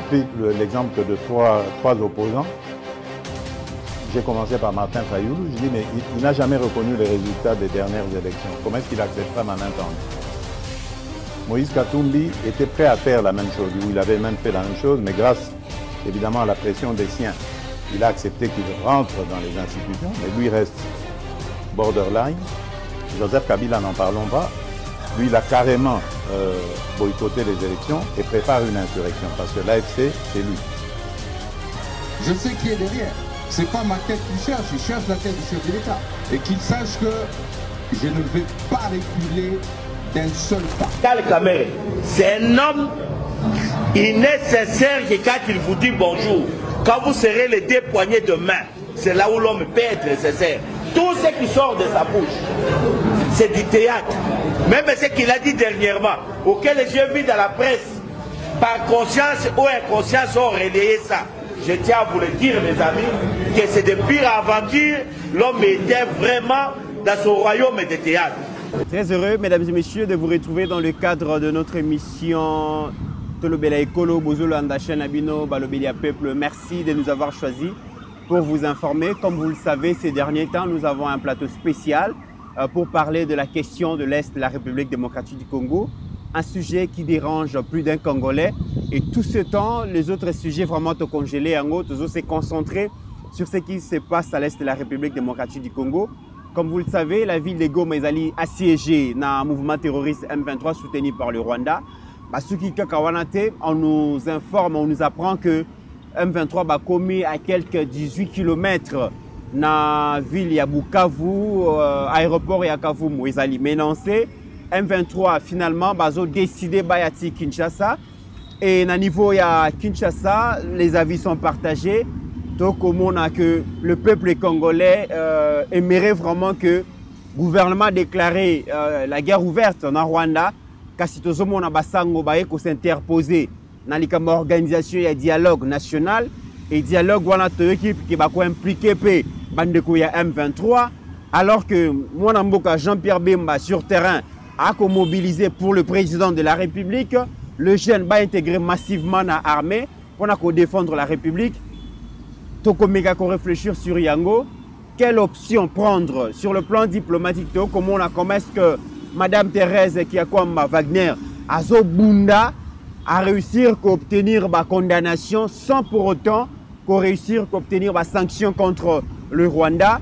pris l'exemple de trois opposants. J'ai commencé par Martin Fayoulou. Je dis, mais il n'a jamais reconnu les résultats des dernières élections. Comment est-ce qu'il acceptera ma main tendue? Moïse Katumbi était prêt à faire la même chose. Il avait même fait la même chose, mais grâce évidemment à la pression des siens, il a accepté qu'il rentre dans les institutions, mais lui reste borderline. Joseph Kabila, n'en parlons pas. Lui, il a carrément boycotté les élections et prépare une insurrection, parce que l'AFC, c'est lui. Je sais qui est derrière. C'est pas ma tête qu'il cherche, il cherche la tête du chef de l'État. Et qu'il sache que je ne vais pas reculer d'un seul pas. Tal Kamere, c'est un homme, il n'est sincère que quand il vous dit bonjour, quand vous serrez les deux poignées de main, c'est là où l'homme peut être sincère. Tout ce qui sort de sa bouche, c'est du théâtre. Même ce qu'il a dit dernièrement, auquel j'ai vu dans la presse, par conscience ou inconscience, ont relayé ça. Je tiens à vous le dire, mes amis, que c'est de pires aventures. L'homme était vraiment dans son royaume de théâtre. Très heureux, mesdames et messieurs, de vous retrouver dans le cadre de notre émission Tolobela Ekolo, Bozolo Andachen Abino, Balobelia Peuple. Merci de nous avoir choisis pour vous informer. Comme vous le savez, ces derniers temps, nous avons un plateau spécial pour parler de la question de l'Est de la République démocratique du Congo. Un sujet qui dérange plus d'un Congolais. Et tout ce temps, les autres sujets vraiment congelés en haut, tous s'est concentré sur ce qui se passe à l'Est de la République démocratique du Congo. Comme vous le savez, la ville de Goma est assiégée dans un mouvement terroriste M23 soutenu par le Rwanda. On nous informe, on nous apprend que M23 a commis à quelques 18 km dans la ville de Bukavu, aéroport de Kavumu. Ils ont menacé. M23 finalement a décidé de Kinshasa. Et au niveau de Kinshasa, les avis sont partagés. Donc, on a que le peuple congolais aimerait vraiment que le gouvernement déclare la guerre ouverte en Rwanda. Kasi tozomona basango baye ko s'interposer dans l'organisation de dialogue national et dialogue wana toyoki qui va impliquer pe bandeko ya M23 alors que mwana mboka Jean-Pierre Bemba sur terrain a mobilisé pour le président de la République. Le jeune va intégrer massivement dans l'armée pour défendre la République. Tokomeka ko réfléchir sur Yango. Quelle option prendre sur le plan diplomatique? Comment est-ce que Madame Thérèse Kiakwamba Wagner Azobunda a réussi à obtenir la condamnation sans pour autant réussir à obtenir la sanction contre le Rwanda?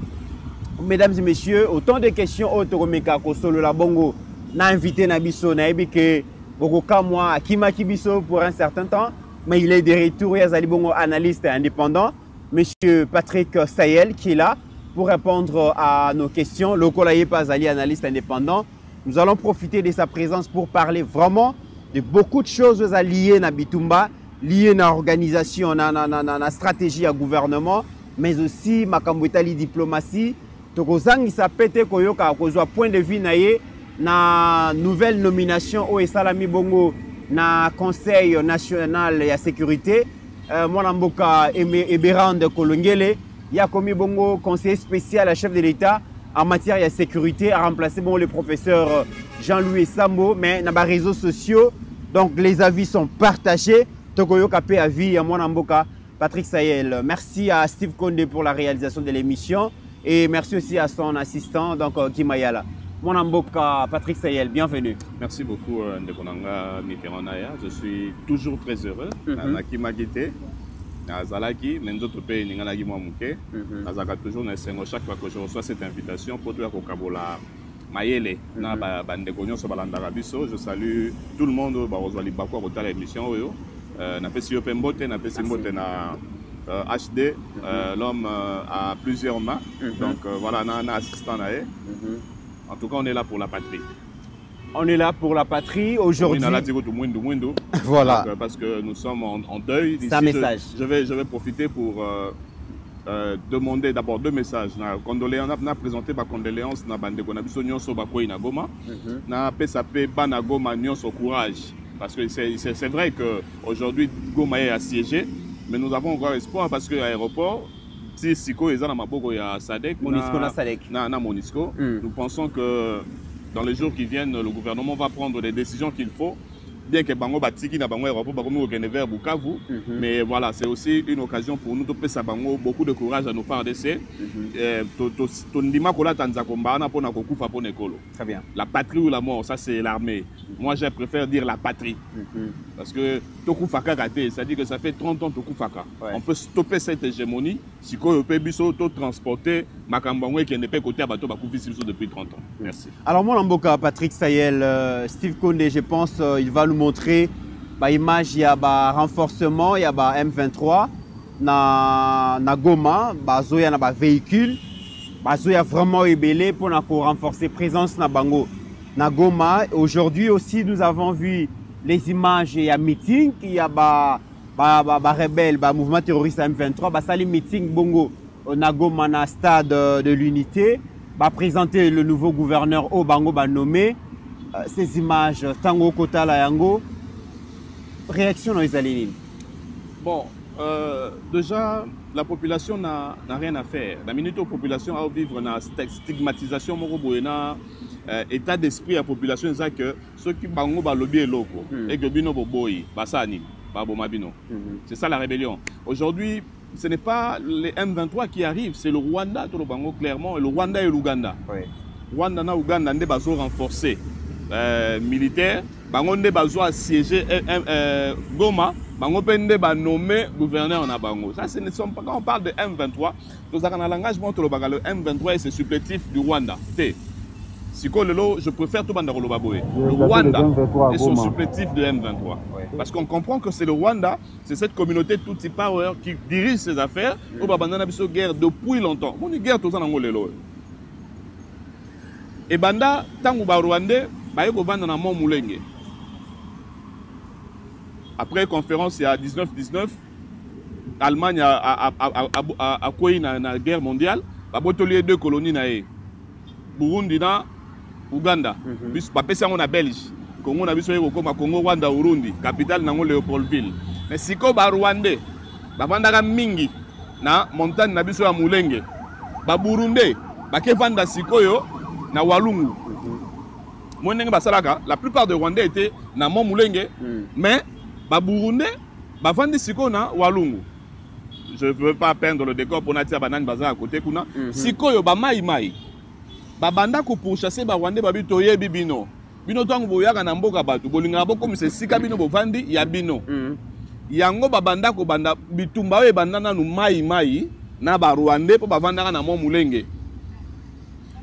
Mesdames et messieurs, autant de questions au Tokomeka Kosolo la Bongo n'a invité Nabiso Naibike Bogokamwa Akima Kibiso pour un certain temps, mais il est de retour. Il y a Zalibongo analyste indépendant, Monsieur Patrick Sayel qui est là pour répondre à nos questions. Lokolaye Pazali, analyste indépendant. Nous allons profiter de sa présence pour parler vraiment de beaucoup de choses liées à Bitumba, liées à l'organisation, à la stratégie à gouvernement, mais aussi à la diplomatie. Tokozang il s'appelle Koyoka Kozwa point de vue na nouvelle nomination au Salami Bongo na Conseil national de la sécurité. Mwana mboka Eberande Kolongele, il y a commis Bongo conseiller spécial à chef de l'État en matière de sécurité, a remplacé bon, le professeur Jean-Louis Sambo, mais dans les réseaux sociaux, donc les avis sont partagés. Tokoyo Kapé avis à Mwana mboka Patrick Sayel. Merci à Steve Condé pour la réalisation de l'émission et merci aussi à son assistant, donc Kimayala. Mwana mboka Patrick Sayel, bienvenue. Merci beaucoup Ndekonanga Mitterrandaya. Je suis toujours très heureux. Nakimagite, Nazalaki, Mendoto Pe Ninganagi Mwamuke. Nazaka toujours Nesengo chaque fois que je reçois cette invitation pour toi Kokabola Mayele na Bandekonyo Sobalandara Biso. Je salue tout le monde Barozwali Bakwa Rota l'émission Oyo. Na Pesi Yopembote, na Pesi Mbote na HD, l'homme a plusieurs mains. Donc voilà, na assistant nae. En tout cas, on est là pour la patrie. On est là pour la patrie aujourd'hui. Voilà. Donc, parce que nous sommes en deuil. C'est un message. Je vais profiter pour demander d'abord deux messages. On a présenté ma condoléance na bandeko na biso nyonso bakoyi na Goma. Na PSAP bana Goma nyonso courage. Parce que c'est vrai qu'aujourd'hui Goma est assiégé, mais nous avons encore espoir parce que l'aéroport, si Siko est dans Maboko, il y a Sadek, Monisco. Nous pensons que dans les jours qui viennent, le gouvernement va prendre les décisions qu'il faut bien que bango batiki na bango aéroport bango au vers Bukavu, mais voilà, c'est aussi une occasion pour nous de passer bango beaucoup de courage à nos FARDC. Tondima kola tanzakomba na pona kokufa pona ekolo. Très bien. La patrie ou la mort, ça c'est l'armée. Moi je préfère dire la patrie. Parce que Tokufaka raté, c'est-à-dire que ça fait 30 ans Tokufaka. On peut stopper cette hégémonie si on peut transporter Makambangwe qui n'est pas côté à bateau depuis 30 ans. Merci. Alors moi Lamboka, Patrick Sayel, Steve Condé, je pense il va nous montrer l'image, il y a un renforcement, il y a un M23 na Goma, il y a un véhicule, il y a vraiment ébélé pour renforcer la présence na Bango. Na Goma, aujourd'hui aussi nous avons vu les images, il y a un meeting, il y a un rebelle, un mouvement terroriste M23, ça les meetings Bongo na Goma na stade de l'unité, présenter le nouveau gouverneur au Bango nommé. Ces images, Tango Kota la Yango, réaction dans les alénines. Bon, déjà, la population n'a rien à faire. La minute où la population a vivre dans la stigmatisation, état d'esprit de la population, c'est que ceux qui bango ba lobby loko et que bino boboy, basani, babomabino. C'est ça la rébellion. Aujourd'hui, ce n'est pas les M23 qui arrivent, c'est le Rwanda, tout le bango clairement, et le Rwanda et l'Ouganda. Rwanda na Ouganda ndé bazo renforcé militaire, bango ndé bazo assiégé Goma, bango pende ba nommé gouverneur na bango. Ça ce ne sont pas, quand on parle de M23, nous avons un langage montre le M23 et c'est supplétif du Rwanda. Je préfère tout banda Baboé. Le Rwanda est son supplétif de M23. Parce qu'on comprend que c'est le Rwanda, c'est cette communauté Tutsi Power qui dirige ses affaires. Au Babanda biso guerre depuis longtemps. On guerre tout ça dans le et banda tangu ba Rwandais ba yeko vanda na Mont Moulenge. Après conférence il y a 19-19, Allemagne a quoi na guerre mondiale, ba botolier deux colonies na e. Burundi na Uganda. Bis ba pesa na Belgique. Congo na biso yeko koma Congo Rwanda Burundi, capitale nango Léopoldville. Mais siko ba Rwandais ba vanda mingi na montagne na biso ya Moulenge. Ba Burundais ba ke vanda sikoyo na Walungu. La plupart des Rwandais étaient na Mont Moulenge, mais ba Burundais ba vandi siko na Walungu. Je ne veux pas peindre le décor pour natia banane bazar à côté kuna. Sikoyo ba mai mai. Ba banda ko pour chasser ba Rwandais ba bitoye bibino. Bino tangu boyaka na mboka batu bolinga boko mise sika bino bo vandi ya bino. Yango ba banda ko banda bitumba we banda na nu mai mai na ba Rwandais po ba vanda na Mont Moulenge.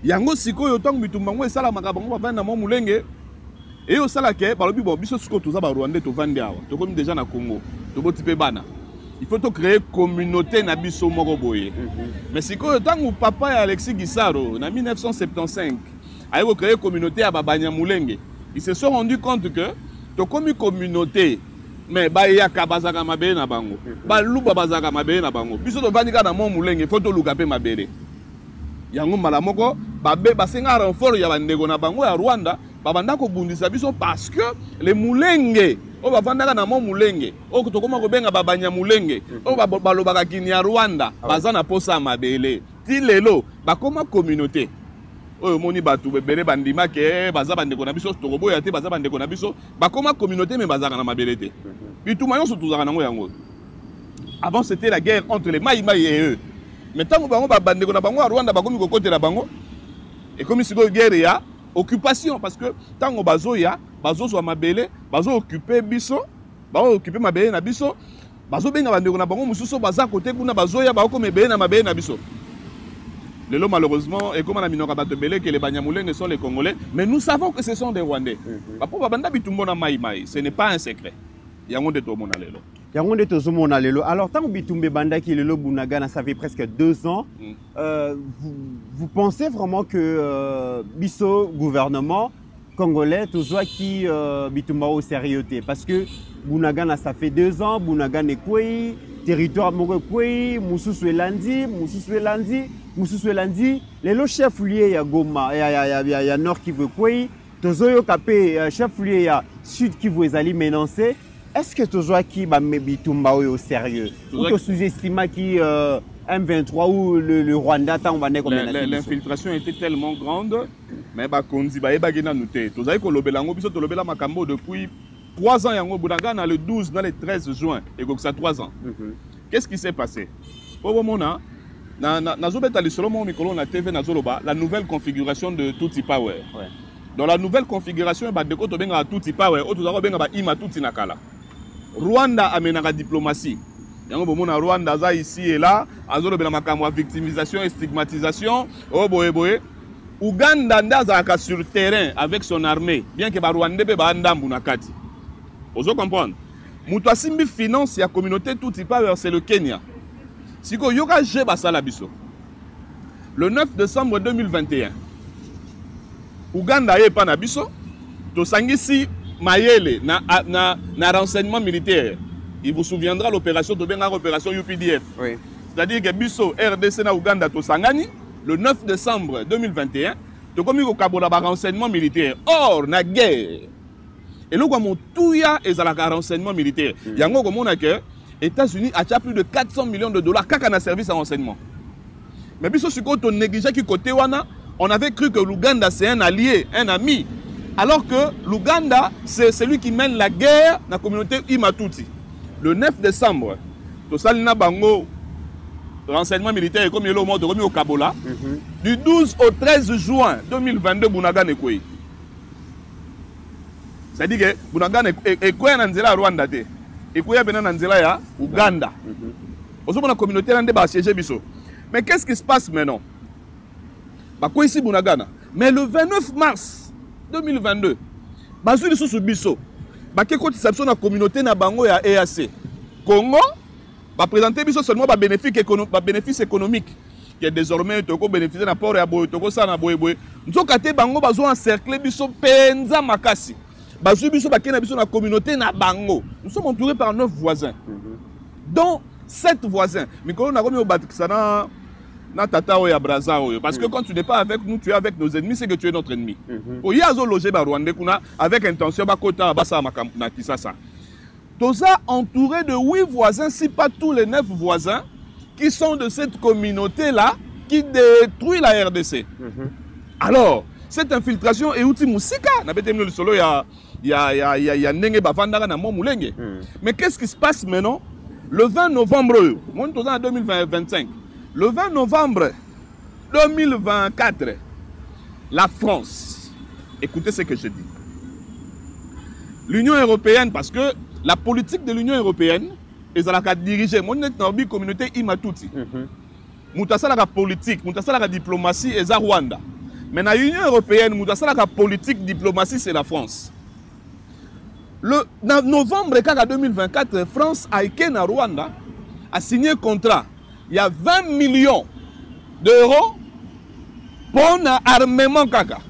Yango sikoyo tangu bitumba ngo esala makabango ba vanda na Mont Moulenge. Et au salake balobi bo biso siko toza ba Rwandais to vandi awa. To komi déjà na Congo. To boti pe bana. Il faut to créer communauté na biso moko boye. Mais sikoyo tangu papa ya Alexis Gisaro na 1975 a créé communauté à Babanya Moulenge. Ils se sont rendus compte que to komi communauté mais ba ya kabazaka mabele na bango. Ba luba bazaka mabele na bango. Biso to vandi ka na Mont Moulenge faut to luka pe mabele. Yango mala moko babe basenga renfort ya bandeko na bango ya Rwanda babanda ko bundisa biso parce que les Moulenge o bavandaka na Mont Moulenge o tokoma ko benga babanya Moulenge o balobaka kini ya Rwanda baza na posa mabele ti lelo bakoma communauté oyo moni batu bebele bandima ke baza bandeko na biso tokoboya te baza bandeko na biso bakoma communauté mais bazaka na mabele te bituma nyonso tuzaka nango yango. Avant c'était la guerre entre les Mai Mai et eux. Maintenant bango bandeko na bango ya Rwanda bakomi kokotela bango et comme siko guerre ya occupation parce que tango bazoya bazozwa mabele bazo occuper biso bazo occuper mabele na biso bazo benga bandeko na bango mususu baza côté kuna bazoya bako mebele na mabele na biso. Lelo malheureusement et comme on a mis nos rabattes belé que les Banyamulenge sont les Congolais, mais nous savons que ce sont des Rwandais. Pour banda bitumbo na mai mai, ce n'est pas un secret. Yangonde to mona lelo. Yangonde to mona lelo. Alors tant bitumbe banda qui lelo bunagana ça fait presque 2 ans. Vous pensez vraiment que biso gouvernement congolais toujours qui bitumba au sérieux parce que bunagana ça fait 2 ans, bunagana kwei territoire moko kwei mususu elandi les chefs liés ya Goma ya Nord Kivu kwei tozoyo kapé chef lié ya Sud Kivu ezali menacé. Est-ce que tozoa ki ba bitumba au sérieux ou to sous-estima qui M23 ou le Rwanda tant va l'infiltration était tellement grande mais ba konzi ba ebagena nuté tozayi ko lobela ngo biso to lobela makambo depuis 3 ans, yango Bounagana, le 12, dans le 13 juin, et donc ça 3 ans. Qu'est-ce qui s'est passé? Au moment la nouvelle configuration de Tutsi Power. Ouais. Dans la nouvelle configuration, Tutsi Power, Rwanda amène la diplomatie. Rwanda ici et là, victimisation et stigmatisation. Ouganda est sur le terrain avec son armée, bien que Rwanda soit vous comprenez? Moutasimbi finance la communauté Tutsi Power, c'est le Kenya. Si vous avez le 9 décembre 2021, Ouganda est pas nabiso, to sangisi mayele na renseignement militaire. Il vous souviendra l'opération de l'opération UPDF. Oui. C'est-à-dire que biso RDC na Ouganda to sangani le 9 décembre 2021, to komi ko kabola ba renseignement militaire. Or na guerre. Et là comme tout ya ezalaka renseignement militaire. Yango komona que États-Unis a plus de 400 millions de dollars kaka na service à renseignement. Mais biso siko to négliger ki côté wana, on avait cru que l'Ouganda c'est un allié, un ami. Alors que l'Ouganda c'est celui qui mène la guerre dans la communauté Imatuti. Le 9 décembre, to salina bango renseignement militaire comme il est au mort de Romy au Kabola. Du 12 au 13 juin 2022, Bounagana est c'est-à-dire que Bounagana est quoi en Anzela Rwanda te? Et quoi en Anzela ya Ouganda. Aujourd'hui, la communauté a débat siégé biso. Mais qu'est-ce qui se passe maintenant? Bah quoi ici Bounagana? Mais le 29 mars 2022, Bazou sous ce biso. Bah qu'est-ce que la communauté na bango ya EAC? Congo va présenter biso seulement ba bénéfice économique qui est désormais toko bénéficier na port ya boy toko ça na boy. Nous kate bango bazo encercler biso penza makasi. Bazou biso ba kena biso na communauté na bango. Nous sommes entourés par 9 voisins. Dont 7 voisins. Mais quand on a remis au Batikana na tata oya braza oyo parce que quand tu n'es pas avec nous, tu es avec nos ennemis, c'est que tu es notre ennemi. Pour y azo loger ba Rwanda kuna avec intention ba kota ba sa na kisasa. Toza entouré de 8 voisins, si pas tous les 9 voisins, qui sont de cette communauté-là, qui détruit la RDC. Alors, cette infiltration est outil musika. Mais qu'est-ce qui se passe maintenant? Le 20 novembre, en 2025, le 20 novembre 2024, la France, écoutez ce que je dis, l'Union européenne, parce que la politique de l'Union européenne est à diriger la communauté Imatuti. La politique, la diplomatie est à Rwanda. Mais dans l'Union européenne, la politique, diplomatie, c'est la France. Le novembre 2024, la France a été à Rwanda, a signé un contrat. Il y a 20 millions d'euros pour un armement kaka.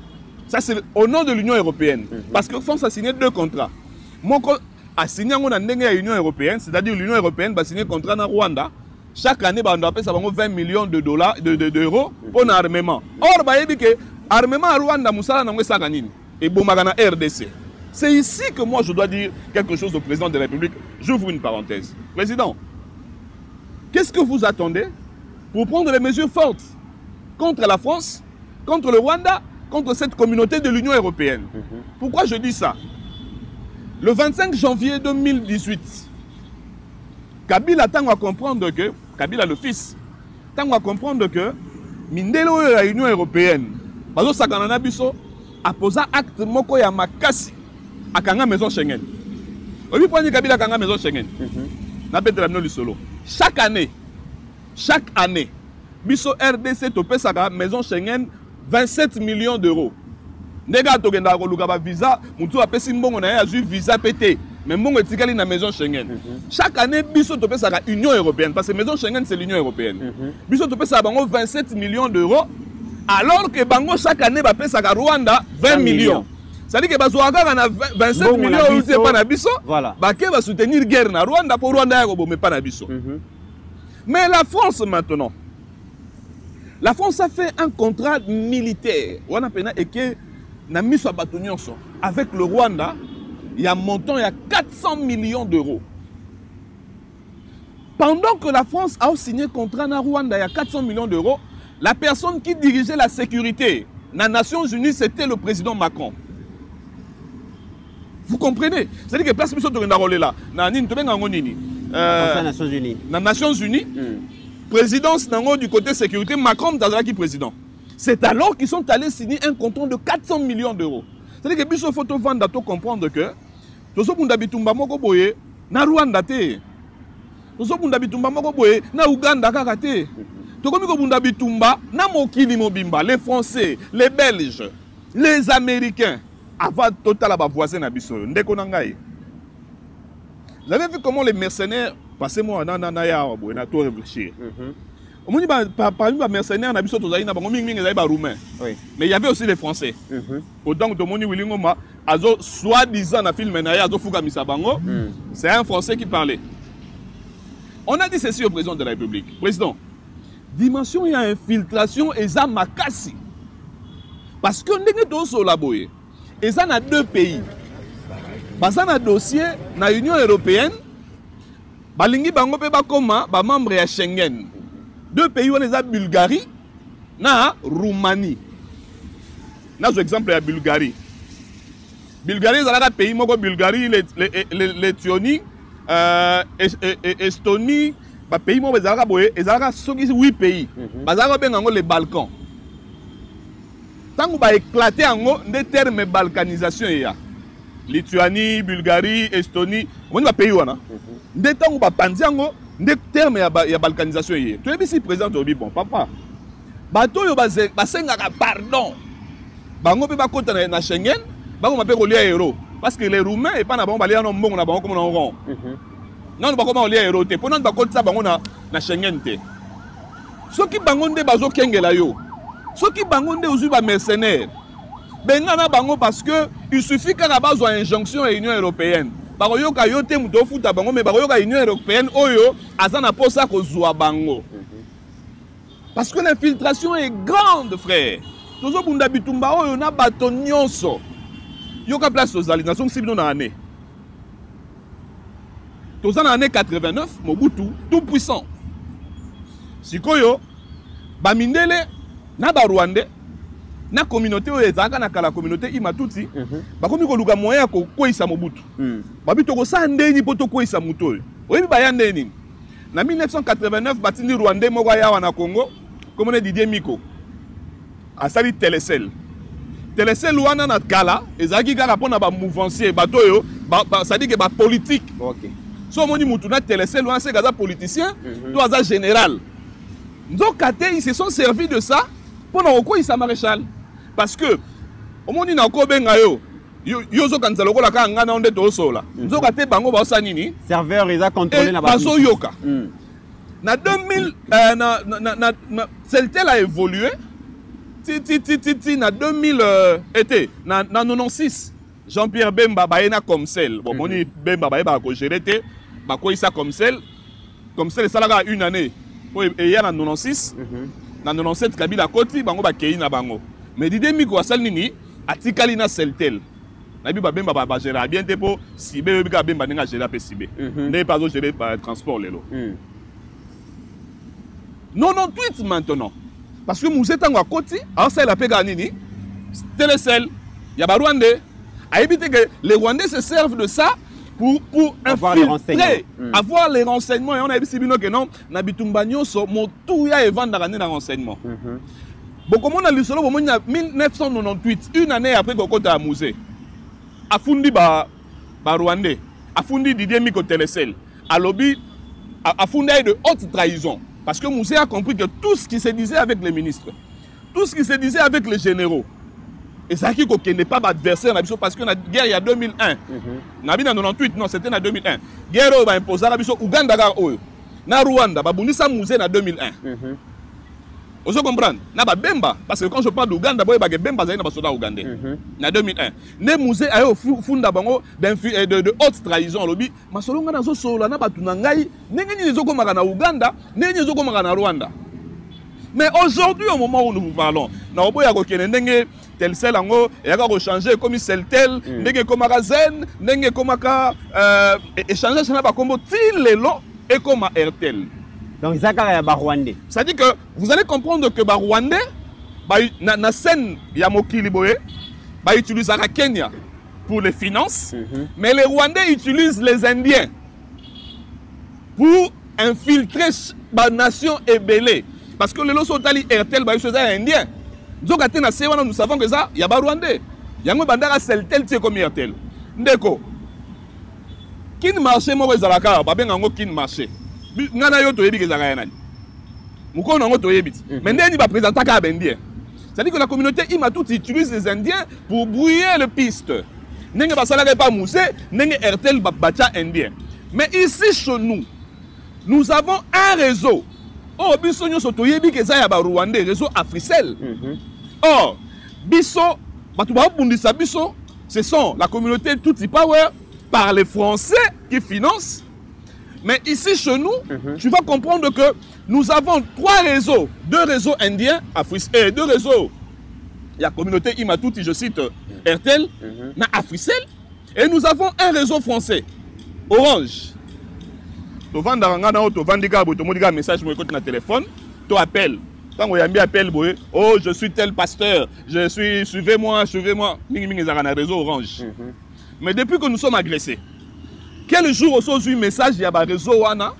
Ça, c'est au nom de l'Union européenne. Parce que la France a signé 2 contrats. A signé l'Union européenne, c'est-à-dire l'Union européenne va signer un contrat dans Rwanda. Chaque année, on doit payer 20 millions de dollars, d'euros pour l'armement. Or, l'armement à Rwanda, et Bomagana RDC. C'est ici que moi je dois dire quelque chose au président de la République. J'ouvre une parenthèse. Président, qu'est-ce que vous attendez pour prendre les mesures fortes contre la France, contre le Rwanda, contre cette communauté de l'Union européenne? Pourquoi je dis ça? Le 25 janvier 2018, Kabila a comprendre que, Kabila le fils, a comprendre que Mindelo de l'Union européenne, Bazo Sakanana Biso, a posé acte moko ya makasi à Kanga Maison Schengen. Obi poni Kabila Kanga Maison Schengen. Na betre la solo. Chaque année, Biso RDC topé sa Maison Schengen 27 millions d'euros. Nega togenda ko luka ba visa, mutu apesi mbongo na ya azui visa pété. Mais mbongo etikali na Maison Schengen. Chaque année biso topé sa Union européenne parce que Maison Schengen c'est l'Union européenne. Biso topé sa bango 27 millions d'euros alors que bango chaque année ba pesa ka Rwanda 20 millions. Ça dit que bazouaka na 27 millions ou c'est pas na biso. Voilà. Ba ke va soutenir guerre na Rwanda pour Rwanda ko mais pas na biso. Mais la France maintenant. La France a fait un contrat militaire. On a pena et que avec le Rwanda, il y a un montant, il y a 400 millions d'euros. Pendant que la France a signé un contrat dans Rwanda, il y a 400 millions d'euros, la personne qui dirigeait la sécurité dans les Nations Unies, c'était le président Macron. Vous comprenez? C'est-à-dire que place biso to ngenda rolela na nini to benga ngo nini Nations Unies. Na Nations Unies. Présidence nango du côté sécurité, Macron d'Azalaki président. C'est alors qu'ils sont allés signer un contrat de 400 millions d'euros. C'est-à-dire que biso photo vendre to comprendre que tozo bunda bitumba moko boye na Rwanda te. Tozo bunda bitumba moko boye na Uganda kaka te. Tokomi ko bunda bitumba na mokili mobimba, les Français, les Belges, les Américains. Avant total à voisin à biso. Ndeko nangai. Vous avez vu comment les mercenaires, passez-moi na tout réfléchir. On dit parmi les mercenaires na biso tozali na bango mingi mingi ba roumain. Oui. Mais il y avait aussi les Français. Autant que Tomoni Willingoma azo soi-disant na film na ya azo fuka misabango. C'est un Français qui parlait. On a dit ceci au président de la République. Président, dimension il y a infiltration et ça makasi. Parce que ndenge to so laboye. Et ça dans deux pays. Parce que dans le dossier, dans l'Union européenne, balingi bango pe bakoma ba membre ya Schengen. Deux pays on les a Bulgarie na Roumanie. Na un exemple ya Bulgarie. Bulgarie c'est un pays moko Bulgarie, Lettonie, Estonie, ba pays moko ezalaka boye, ezalaka soki 8 pays. Bazalaka benga les Balkans. Tant qu'on va éclater en haut des termes balkanisation, il y a Lituanie, Bulgarie, Estonie, on va payer. Des temps où va penser en haut des termes il y a balkanisation. Tu es ici présent, tu dis bon, papa. Bateau, il va s'engager pardon. Bango peut pas compter dans Schengen, bango m'appelle relier euro. Parce que les Roumains et pas na bango balia non bon na bango comme on rond. Non, pas comment relier euro. Pour non pas compter ça bango na Schengen te. Ceux qui bango de bazo kengela yo. Ceux qui bangonde aux mercenaires, bengana bango parce que il suffit qu'à la base d'une injonction à l'Union européenne. Baroyo ka yote muto futa bango mais baroyo ka l'Union européenne oyo azana posa ko zwa bango. Parce que l'infiltration est grande, frère. Tozo bunda bitumba oyo na bato nyonso. Yo ka place aux alliances donc sibino na année. Toza na année 89 Mobutu tout puissant. Sikoyo bamindele na ba Rwandais na communauté oyo ezaka na kala communauté imatuti bakomi ko luka moyen ko koisa Mobutu babito ko sa ndeni poto koisa muto oyo oyebi baya ndeni na 1989 batindi Rwandais moko ya na Congo comme on Didier Miko asali Telecel wana na kala ezaki kala pona ba mouvancier bato yo ça dit que ba politique. OK. So moni mutu na Telecel wana c'est gaza politicien to aza général. Donc ils se sont servis de ça pour nous reconnaître maréchal parce que au monde na ko benga yo zo kanza lokola ka ngana onde to sola zo kate bango ba sanini serveur ils a contrôlé na baso yoka na 2000 Celtel a évolué na 2000 été na 96 Jean-Pierre Bemba baena comme celle bon moni Bemba ba ko gérer té ba ko isa comme celle ça là une année et ya na 96 na 97 Kabila koti bango ba kei na bango mais Didier Miko asal nini atikali na Celtel na bi ba Bemba ba gérer bien te po sibe bi ka Bemba ninga gérer pe sibe ne pas gérer par transport lelo 98 maintenant parce que Mouzé tango koti alors ça il a pega nini Telecel ya ba Rwandais a évité que les Rwandais se servent de ça pour avoir les renseignements. Et on a dit que non, na bitumba nyonso motuya et vendre les renseignements. Bon, comme on a lu solo, en 1998, une année après qu'on compte à Mouzé, a fundi ba Rwandais, a fundi Didier Miko Telecel, a lobby, a fundi de haute trahison. Parce que Mouzé a compris que tout ce qui se disait avec les ministres, tout ce qui se disait avec les généraux, et ça qui n'est pas adversaire parce que la guerre il y a 2001. Na bina 98 non, c'était en 2001. Guerre va imposer la biso Uganda na Rwanda ba bundisa Mouzé en 2001. Vous comprenez? Na ba Bemba parce que quand je parle d'Ouganda boy ba Bemba za na ba soda ougandais. En 2001. Ne Mouzé ayo funda bango de haute trahison lobby masolo nga nazo sola na batu na ngai ndenge ni ezokoma na Uganda, ndenge ezokoma na Rwanda. Mais aujourd'hui au moment où nous vous parlons, na oboya ko kenendenge Telecel ango et a changer comme Celtel ndenge comme Zen ndenge comme ka échanger ça ba combo tilelo et comme Airtel. Donc ça ya ba Rwandais. Ça dit que vous allez comprendre que ba Rwandais ba na scène ya mokili boye ba utilise ka Kenya pour les finances, mais les Rwandais utilisent les Indiens pour infiltrer la nation ébélée. Parce que les Losotali Airtel, c'est indien. Nous savons que ça, il y a des Rwandais. Il y a des Bandara Celtel comme Airtel. Ndeko. Qui ne marche pas, c'est la carte. Pas bien qui ne marche. Ngana yo toyebi ke zaka yanani. Muko nango toyebi. Mais ndeni ba présenter ka indien. C'est-à-dire que la communauté Imatout utilise les Indiens pour brouiller les pistes. Nenge ba salaka pas Moussé, nenge Airtel ba bacha indien. Mais ici chez nous, nous avons un réseau. Oh, biso nyoso toyebi ke za ya ba Rwandais, réseau Africell. Or, biso batuba bundisa biso, ce sont la communauté Tutsi Power par les Français qui financent. Mais ici chez nous, tu vas comprendre que nous avons 3 réseaux. 2 réseaux indiens, et 2 réseaux. Il y a la communauté Imatout, je cite Airtel, Africell. Et nous avons un réseau français, Orange. Tu vends un message sur le téléphone, tu appelles. Quand on appelle, oh, je suis tel pasteur, suivez-moi, suivez-moi. Ils ont un réseau Orange. Mais depuis que nous sommes agressés, quel jour on reçoit un message, il y a un réseau Wana,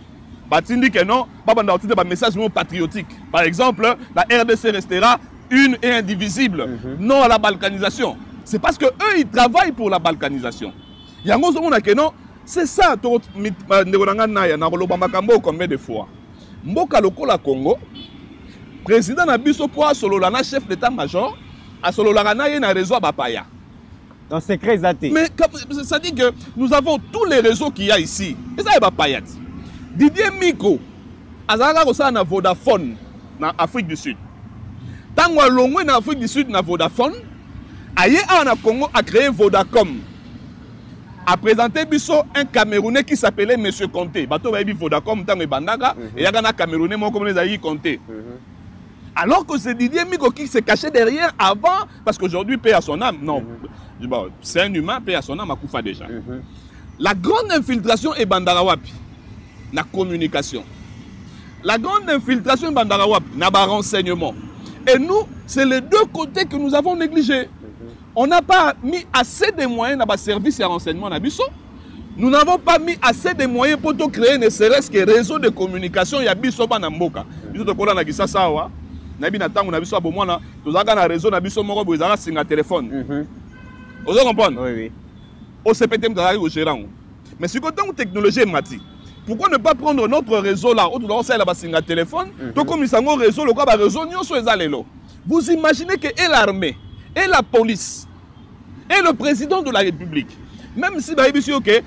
il dit que non, il y a un message patriotique. Par exemple, la RDC restera une et indivisible, non à la balkanisation. C'est parce qu'eux, ils travaillent pour la balkanisation. Il y a un moment que non, c'est ça, combien de fois. Mboka lokola Congo, président Nabiso Poa Sololana, chef d'état-major, a Sololana y a un réseau à Bapaya. Dans secret zaté. Mais ça dit que nous avons tous les réseaux qu'il y a ici. Et ça, il va pas y être. Didier Miko, Azara Rosa na Vodafone, en Afrique du Sud. Tant que l'on est en Afrique du Sud, na Vodafone, ailleurs en Congo a créé Vodacom. A présenté Bisso un Camerounais qui s'appelait Monsieur Conté. Bato va Vodacom, tant que Bandaga, et il y a un Camerounais, mon comme les aïe Conté. Alors que c'est Didier Miko qui s'est caché derrière avant, parce qu'aujourd'hui, paix à son âme. Non, c'est un humain, paix à son âme, à Koufa déjà. La grande infiltration est Bandarawapi, la communication. La grande infiltration est Bandarawapi, n'a pas renseignement. Et nous, c'est les 2 côtés que nous avons négligés. On n'a pas mis assez de moyens dans le service et renseignement. Nous n'avons pas mis assez de moyens pour créer ne serait-ce que réseau de communication. Il y a Bisso Banamboka. Bisso Tokola Nagisa Sawa. Nabi Natango Nabiso Abomwana. Nous avons un réseau Nabiso Moro Bouizara sur un téléphone. Vous comprenez? Oui, oui. Au CPT au gérant. Mais si côté technologie est mati. Pourquoi ne pas prendre notre réseau là, où on sait là sur un téléphone, tout comme ils sont réseau, le quoi réseau nous sur les allées. Vous imaginez que et l'armée, et la police, et le président de la République, même si okay,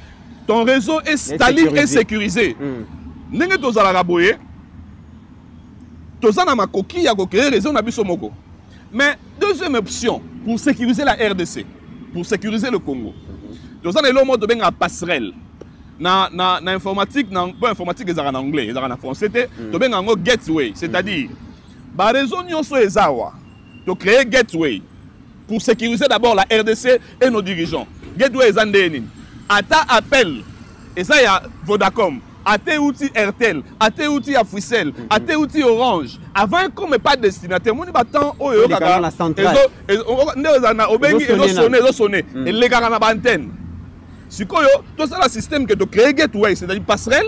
ton réseau est Staline et sécurisé, n'engé to za la raboye, to za na makoki ya ko créer réseau na biso moko. Mais deuxième option pour sécuriser la RDC, pour sécuriser le Congo, to za na lo mode benga passerelle. Na informatique, pas informatique ils en anglais, ils en français, to benga ngo gateway, c'est-à-dire ba réseau nyonso ezawa, to créer gateway pour sécuriser d'abord la RDC et nos dirigeants. Gateway ezandeni. Ata appel et ça il y a Vodacom, Ate outil Airtel, Ate outil Africell, Ate outil Orange. Avant comme pas destinataire, mon batant oyo kaka la centrale. Ndezana obengi ezo sonner et les gars na antenne. Sikoyo tout ça le système que to créer gateway, c'est-à-dire passerelle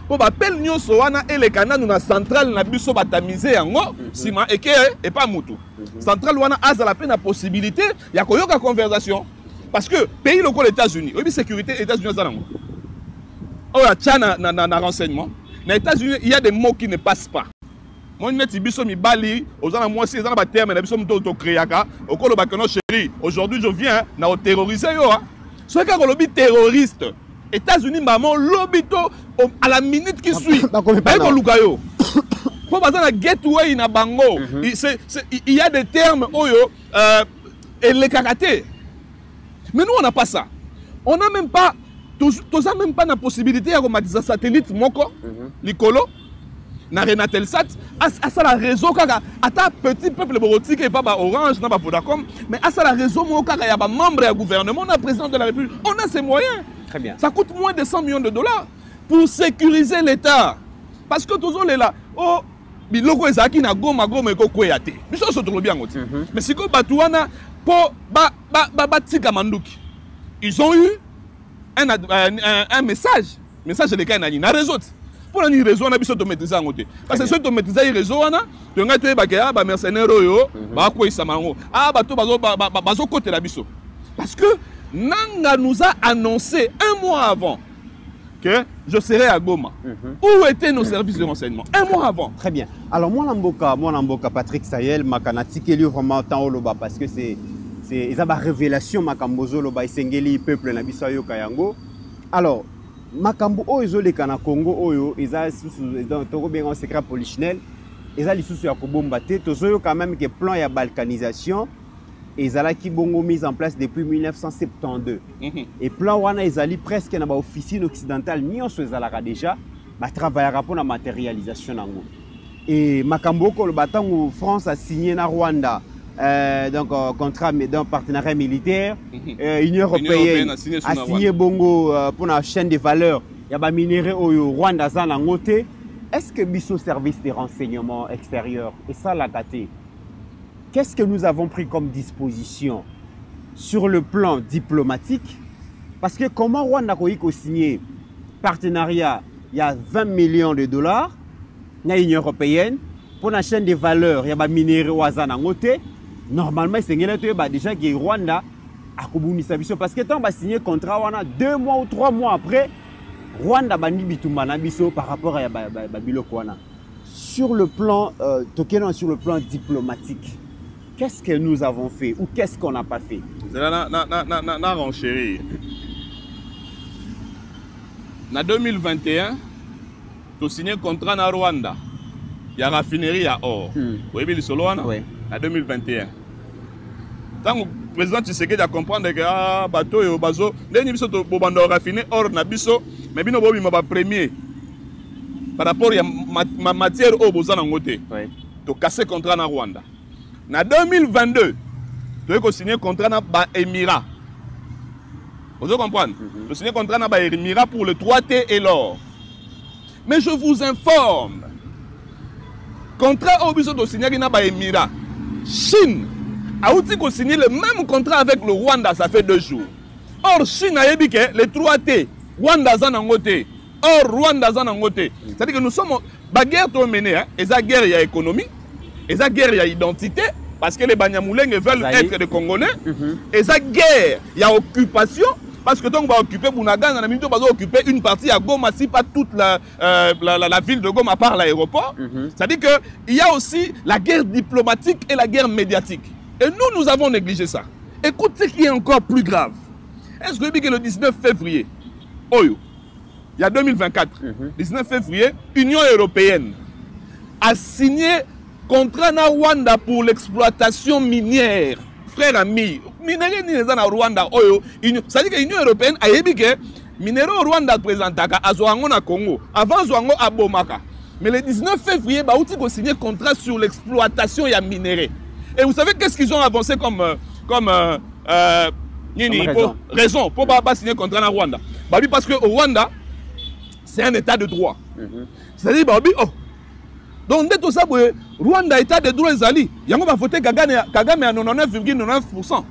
pour appel nyonso wana et les canaux na centrale na biso batamiser yango sima et pas mutu. Centrale wana a la peine la possibilité ya koyoka conversation parce que pays local États-Unis, oui sécurité États-Unis za nango. Oh la Tchana na renseignement. Les États-Unis, il y a des mots qui ne passent pas. Moi net biso mi bali ozana moi si ezana ba terme na biso mto to créaka okolo bakeno chéri. Aujourd'hui je viens na terroriser yo hein. Soit quand lobby terroriste, États-Unis maman lobito à la minute qui suit. Ba ko lukayo. Pour passer la gateway na bango, il y a des termes oyo et les karaté. Mais nous on n'a pas ça. On n'a même pas même pas la possibilité de remettre un satellite moko likolo na Renatelsat à ça la réseau kaka ata petit peuple borotique et pas Orange na pas Vodacom mais à ça la réseau moko kaka ya ba membre du gouvernement na président de la République on a ces moyens. Très bien. Ça coûte moins de 100 millions de dollars pour sécuriser l'État parce que tous les là oh biloko ezaki na goma eko kweyate biso so to bien ngoti mais siko batuana po ba tika manduki ils ont eu un message de l'école na réseau. Pour les réseaux, on a besoin de maîtriser en côté. Parce que ceux qui maîtriser les réseaux, on a tu as tué ba mercenaires yo, ba quoi ils samango. Ah ba to bazo côté la biso. Parce que Nanga nous a annoncé un mois avant que je serai à Goma. Où étaient nos services de renseignement? Un mois avant. Très bien. Alors moi Namboka Patrick Sayel makanati keli vraiment tant oloba parce que c'est une révélation makambozo loba isengeli peuple na biso yo kayango. Alors makambo oyo ezoleka na Congo oyo eza susu dans toko bien en secret polichinel eza lisusu ya kobomba te tozoyo quand même que plan ya balkanisation ezalaki bongo mise en place depuis 1972 et plan wana ezali presque na ba officine occidentale nyonso ezalaka déjà ba travaillera pour la matérialisation nango et makambo ko le batango France a signé na Rwanda donc contrat d'un partenariat militaire Union européenne a signé bongo pour la chaîne de valeur ya ba minéraux au Rwanda za na ngote. Est-ce que biso service de renseignement extérieur et ça la gâté? Qu'est-ce que nous avons pris comme disposition sur le plan diplomatique? Parce que comment Rwanda a signé partenariat, il y a 20 millions de dollars, dans l'Union européenne, pour la chaîne de valeur, il y a des minéraux à Zanangote. Normalement, c'est déjà que Rwanda a signé parce que quand on a signé le contrat, 2 mois ou 3 mois après, Rwanda a signé par rapport à Bilokwana. Sur le plan, sur le plan diplomatique, qu'est-ce que nous avons fait ou qu'est-ce qu'on n'a pas fait? Na renchérir. En 2021, tu as signé un contrat na Rwanda. Il y a raffinerie à or. Oui, mais le en 2021. Tant que le président Tshisekedi a compris que ah bateau et bazo, les niveaux de bobando raffiné or na biso, mais bino bobi ma premier. Par rapport à matière au besoin en côté. Tu as cassé contrat na Rwanda. En 2022, tu as signé un contrat na ba Émirats. Vous comprenez? Tu as signé un contrat na ba Émirats pour le 3T et l'or. Mais je vous informe, contrat au besoin de signer na ba Émirats. Chine a aussi signé le même contrat avec le Rwanda, ça fait 2 jours. Or, Chine a dit que les 3T, Rwanda zanangote. Or, Rwanda zanangote. C'est-à-dire que nous sommes. La guerre est menée, et la guerre, il y a économie, et la guerre, il y a identité, parce que les Banyamulenge veulent être des Congolais, et la guerre, il y a occupation, parce que donc on va occuper Bounagan, on va occuper une partie à Goma, si pas toute la ville de Goma, à part l'aéroport. C'est-à-dire qu'il y a aussi la guerre diplomatique et la guerre médiatique. Et nous avons négligé ça. Écoute ce qui est encore plus grave. Est-ce que le 19 février, il y a 2024, 19 février, l'Union européenne a signé contrat na Rwanda pour l'exploitation minière. Frère ami, minéraux ni na Rwanda, c'est-à-dire que l'Union européenne a dit que minéraux Rwanda présentaka à Zouango na Congo, avant Zouango à Bomaka. Mais le 19 février, il a signé contrat sur l'exploitation des minéraux. Et vous savez qu'est-ce qu'ils ont avancé comme raison pour ne pas signer contrat na Rwanda? Parce que au Rwanda, c'est un état de droit. C'est-à-dire, donc, dès tout ça, Rwanda, état de droit, il y a voté Kagame à 99,99%.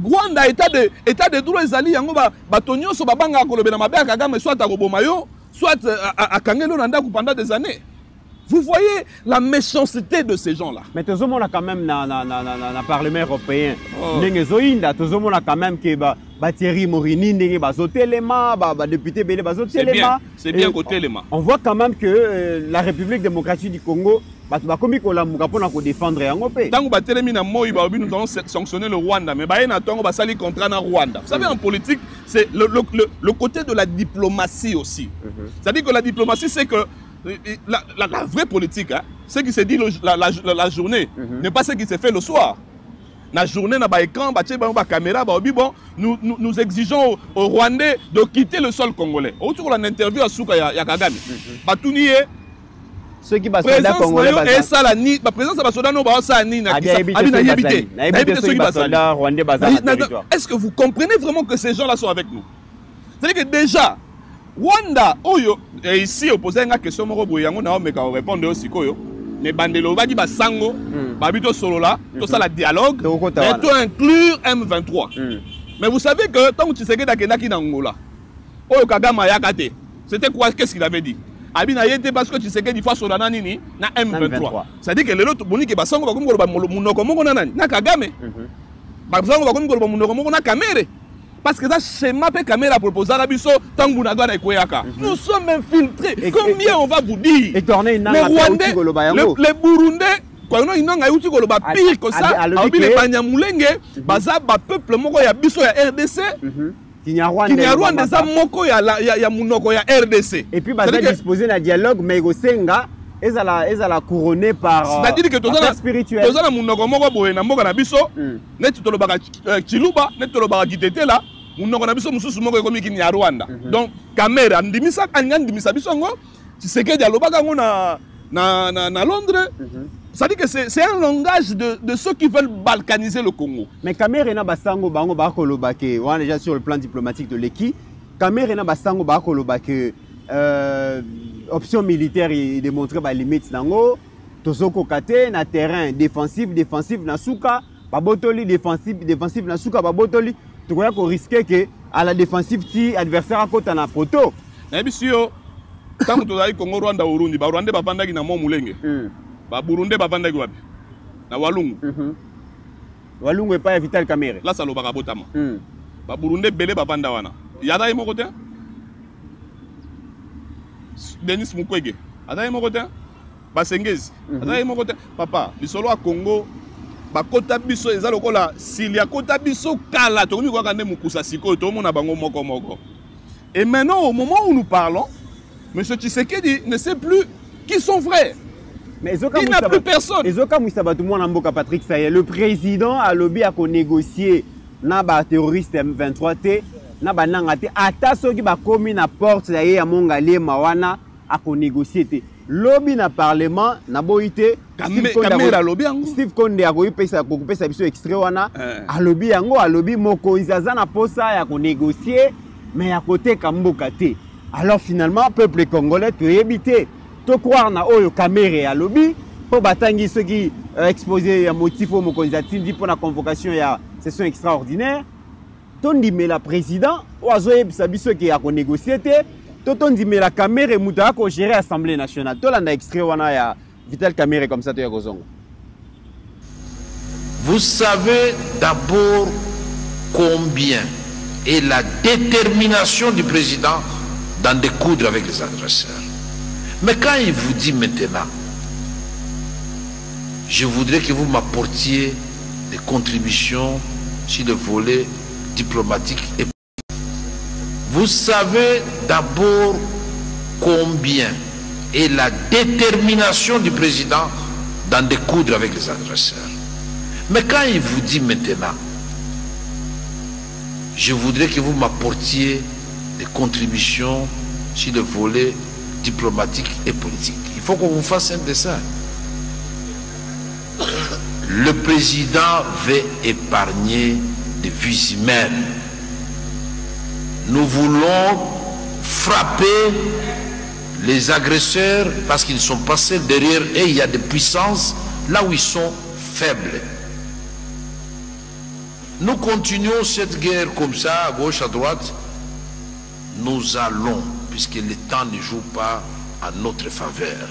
Rwanda, état de droit, il y a Batonio, Sobabanga, Kolobena, Kagame, soit à Robomayo, soit à Kangelo Nanda pendant des années. Vous voyez la méchanceté de ces gens-là. Mais tout le monde a quand même dans le Parlement européen. Tout le monde a quand même que Thierry Morini, député Bélé, c'est bien côté Téléma. On voit quand même que la République démocratique du Congo, comme pour défendre un pays. Tant que nous allons sanctionner le Rwanda, mais nous allons salir contre le Rwanda. Vous savez, en politique, c'est le côté de la diplomatie aussi. C'est-à-dire que la diplomatie, c'est que la vraie politique, hein, ce qui se dit la journée, n'est pas ce qui se fait le soir. La journée, on a écran, la caméra, nous exigeons aux Rwandais de quitter le sol congolais. Autour de l'interview à Souka Kagame, ceux qui sont soldats congolais, est-ce que vous comprenez vraiment que ces gens-là sont avec nous? C'est-à-dire que déjà, Rwanda, ici, opposé à une question, on répondre aussi. Mais Bandelo va dire Sango, Babito Solola, tout ça, la dialogue, et tout inclure M23. Mais vous savez que tant que Tshisekedi akendaki na Angola, Oyo Kagame Yakate, c'était quoi? Qu'est-ce qu'il avait dit? Abina yete parce que Tshisekedi face au nanani na M23. C'est-à-dire que les autres boniki basango bakomi koloba munoko moko nanani na Kagame. Basango bakomi koloba munoko moko na Kamere. Parce que ça schéma pe Kamere a proposé à biso tangu na gana ekoyaka. Nous sommes infiltrés. Combien on va vous dire? Les Burundais quand on inonga yuti koloba pire que ça. Abi les Banyamulenge baza ba peuple moko ya biso ya RDC. Kinyarwanda za moko ya munoko ya RDC. Et puis baza disposer na dialogue mais gosenga ezala couronné par c'est-à-dire que tozana spirituel. Tozana munoko moko boye na mboka na biso neti tolobaka Chiluba neti tolobaka Kitetela munoko na biso mususu moko ekomi Kinyarwanda. Donc Kamere andimisa andimisa biso ngo Tshisekedi alobaka ngo na Londres. C'est-à-dire que c'est un langage de ceux qui veulent balkaniser le Congo. Mais Kamere na basango bango bakolobake, on est déjà sur le plan diplomatique de l'équipe. Kamere na basango bakolobake option militaire et démontrer ba limite nango tozoko kate na terrain défensif na suka babotoli défensif na suka babotoli tokoya ko risquer que à la défensive ti adversaire akota na poto. Na bisio tant que tozali Congo Rwanda Burundi ba Rwanda bavandaki na Mulenge. Ba Burundi bavandaki wapi? Na Walungu. Walungu est pas Vital Kamere. Là ça lobaka botama. Ba Burundi belé bavanda wana. Yada yemo côté? Denis Mukwege. Ada yemo côté? Basengezi. Ada yemo côté? Papa, lisolo a Congo ba kota biso eza lokola silia kota biso kala to mi kwa kande mukusa siko to mona bango moko moko. Et maintenant au moment où nous parlons, monsieur Tshisekedi ne sait plus qui sont frères. Mais il n'a plus personne. Patrick Saye, le président a lobby à négocier na terroriste M23 T na nangate ata soki ba komi na porte ya ya mongalé mawana a négocier te. Lobby na parlement na boité Steve Konde a koyi pesa ko pesa biso extrait wana a lobby yango a lobby moko izaza na posa ya ko négocier mais à côté kamboka te. Alors finalement peuple congolais to éviter to croire na oyo Kamere à lobby pour batangi ceux qui exposé un motif au mokonzatindi pour la convocation ya session extraordinaire tondi mais la président oazoye bisabiso qui a ko négocier te tondi mais la Kamere muta ko gérer assemblée nationale to landa extrait wana ya Vital Kamere comme ça to ya kozongo. Vous savez d'abord combien est la détermination du président d'en découdre avec les adversaires. Mais quand il vous dit maintenant, je voudrais que vous m'apportiez des contributions sur le volet diplomatique et vous savez d'abord combien est la détermination du président d'en découdre avec les adversaires. Mais quand il vous dit maintenant, je voudrais que vous m'apportiez des contributions sur le volet diplomatique et politique. Il faut qu'on vous fasse un dessin. Le président veut épargner des vies humaines. Nous voulons frapper les agresseurs parce qu'ils sont passés derrière et il y a des puissances là où ils sont faibles. Nous continuons cette guerre comme ça, à gauche, à droite. Nous allons, puisque le temps ne joue pas à notre faveur.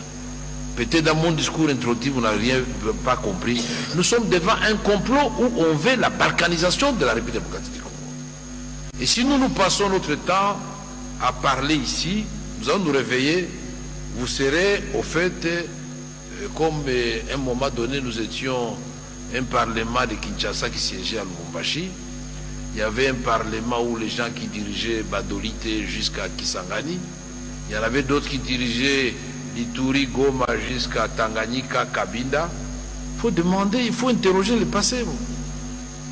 Peut-être dans mon discours introductif, vous n'avez pas compris. Nous sommes devant un complot où on veut la balkanisation de la République démocratique du Congo. Et si nous passons notre temps à parler ici, nous allons nous réveiller. Vous serez au fait, comme à un moment donné, nous étions un parlement de Kinshasa qui siégeait à Lubumbashi. Il y avait un parlement où les gens qui dirigeaient Badolite jusqu'à Kisangani. Il y en avait d'autres qui dirigeaient Ituri, Goma jusqu'à Tanganyika, Kabinda. Il faut demander, il faut interroger le passé.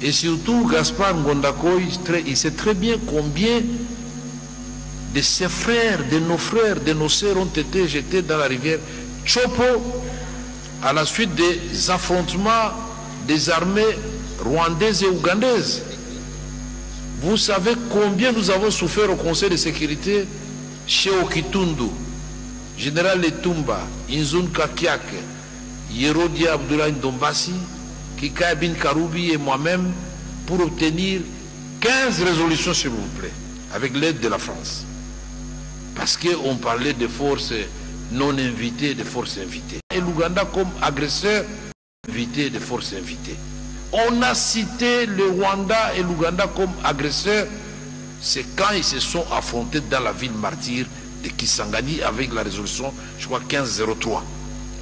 Et surtout, Gaspard Ngondako, il sait très bien combien de ses frères, de nos sœurs ont été jetés dans la rivière Chopo à la suite des affrontements des armées rwandaises et ougandaises. Vous savez combien nous avons souffert au Conseil de sécurité chez Okitundu, Général Etumba, Inzun Kakiak, Yerodia Abdoulaye Ndombasi, Kika Bin Karoubi et moi-même pour obtenir 15 résolutions, s'il vous plaît, avec l'aide de la France. Parce qu'on parlait de forces non invitées, de forces invitées. Et l'Ouganda comme agresseur invité, de forces invitées. On a cité le Rwanda et l'Ouganda comme agresseurs. C'est quand ils se sont affrontés dans la ville martyre de Kisangani avec la résolution, je crois, 1503.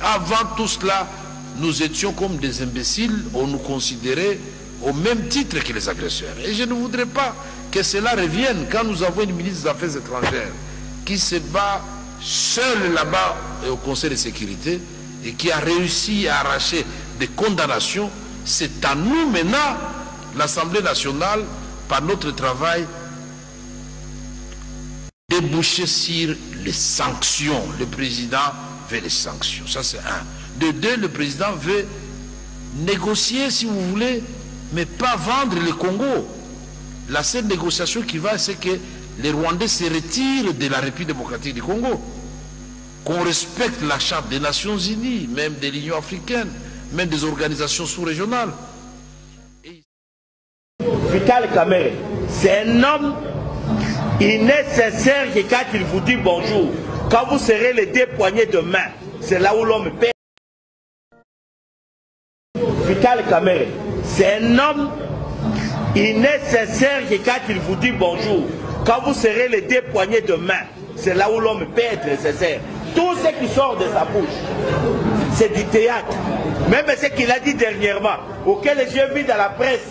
Avant tout cela, nous étions comme des imbéciles, on nous considérait au même titre que les agresseurs. Et je ne voudrais pas que cela revienne quand nous avons une ministre des Affaires étrangères qui se bat seule là-bas au Conseil de sécurité et qui a réussi à arracher des condamnations. C'est à nous maintenant, l'Assemblée nationale, par notre travail, déboucher sur les sanctions. Le président veut les sanctions, ça c'est un. De deux, le président veut négocier, si vous voulez, mais pas vendre le Congo. La seule négociation qui va, c'est que les Rwandais se retirent de la République démocratique du Congo. Qu'on respecte la charte des Nations Unies, même de l'Union africaine, même des organisations sous-régionales. Vital Kamerhe, c'est un homme, il n'est sincère que quand il vous dit bonjour, quand vous serrez les deux poignées de main, c'est là où l'homme perd. Vital Kamerhe, c'est un homme, il n'est sincère que quand il vous dit bonjour, quand vous serrez les deux poignées de main, c'est là où l'homme peut être sincère. Tout ce qui sort de sa bouche, c'est du théâtre. Même ce qu'il a dit dernièrement, auquel j'ai vu dans la presse,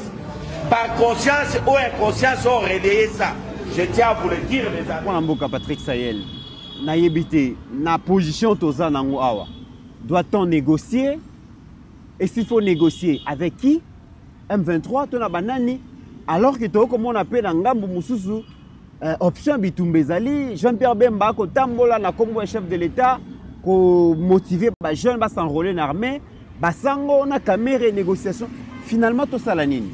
par conscience ou inconscience, ont relayé ça. Je tiens à vous le dire, mes amis. Patrick Sayel, naïbité, na position toza nango awa. Doit-on négocier? Et s'il faut négocier avec qui? M23, ton banani. Alors que toi, comme on appelle en Gambo Moussousou, option Bitumbezali, Jean-Pierre Bemba, ko tambola na Congo chef de l'État, ko motiver les jeunes à s'enrôler en armée, basango on a caméra négociation. Finalement, tout ça la nini.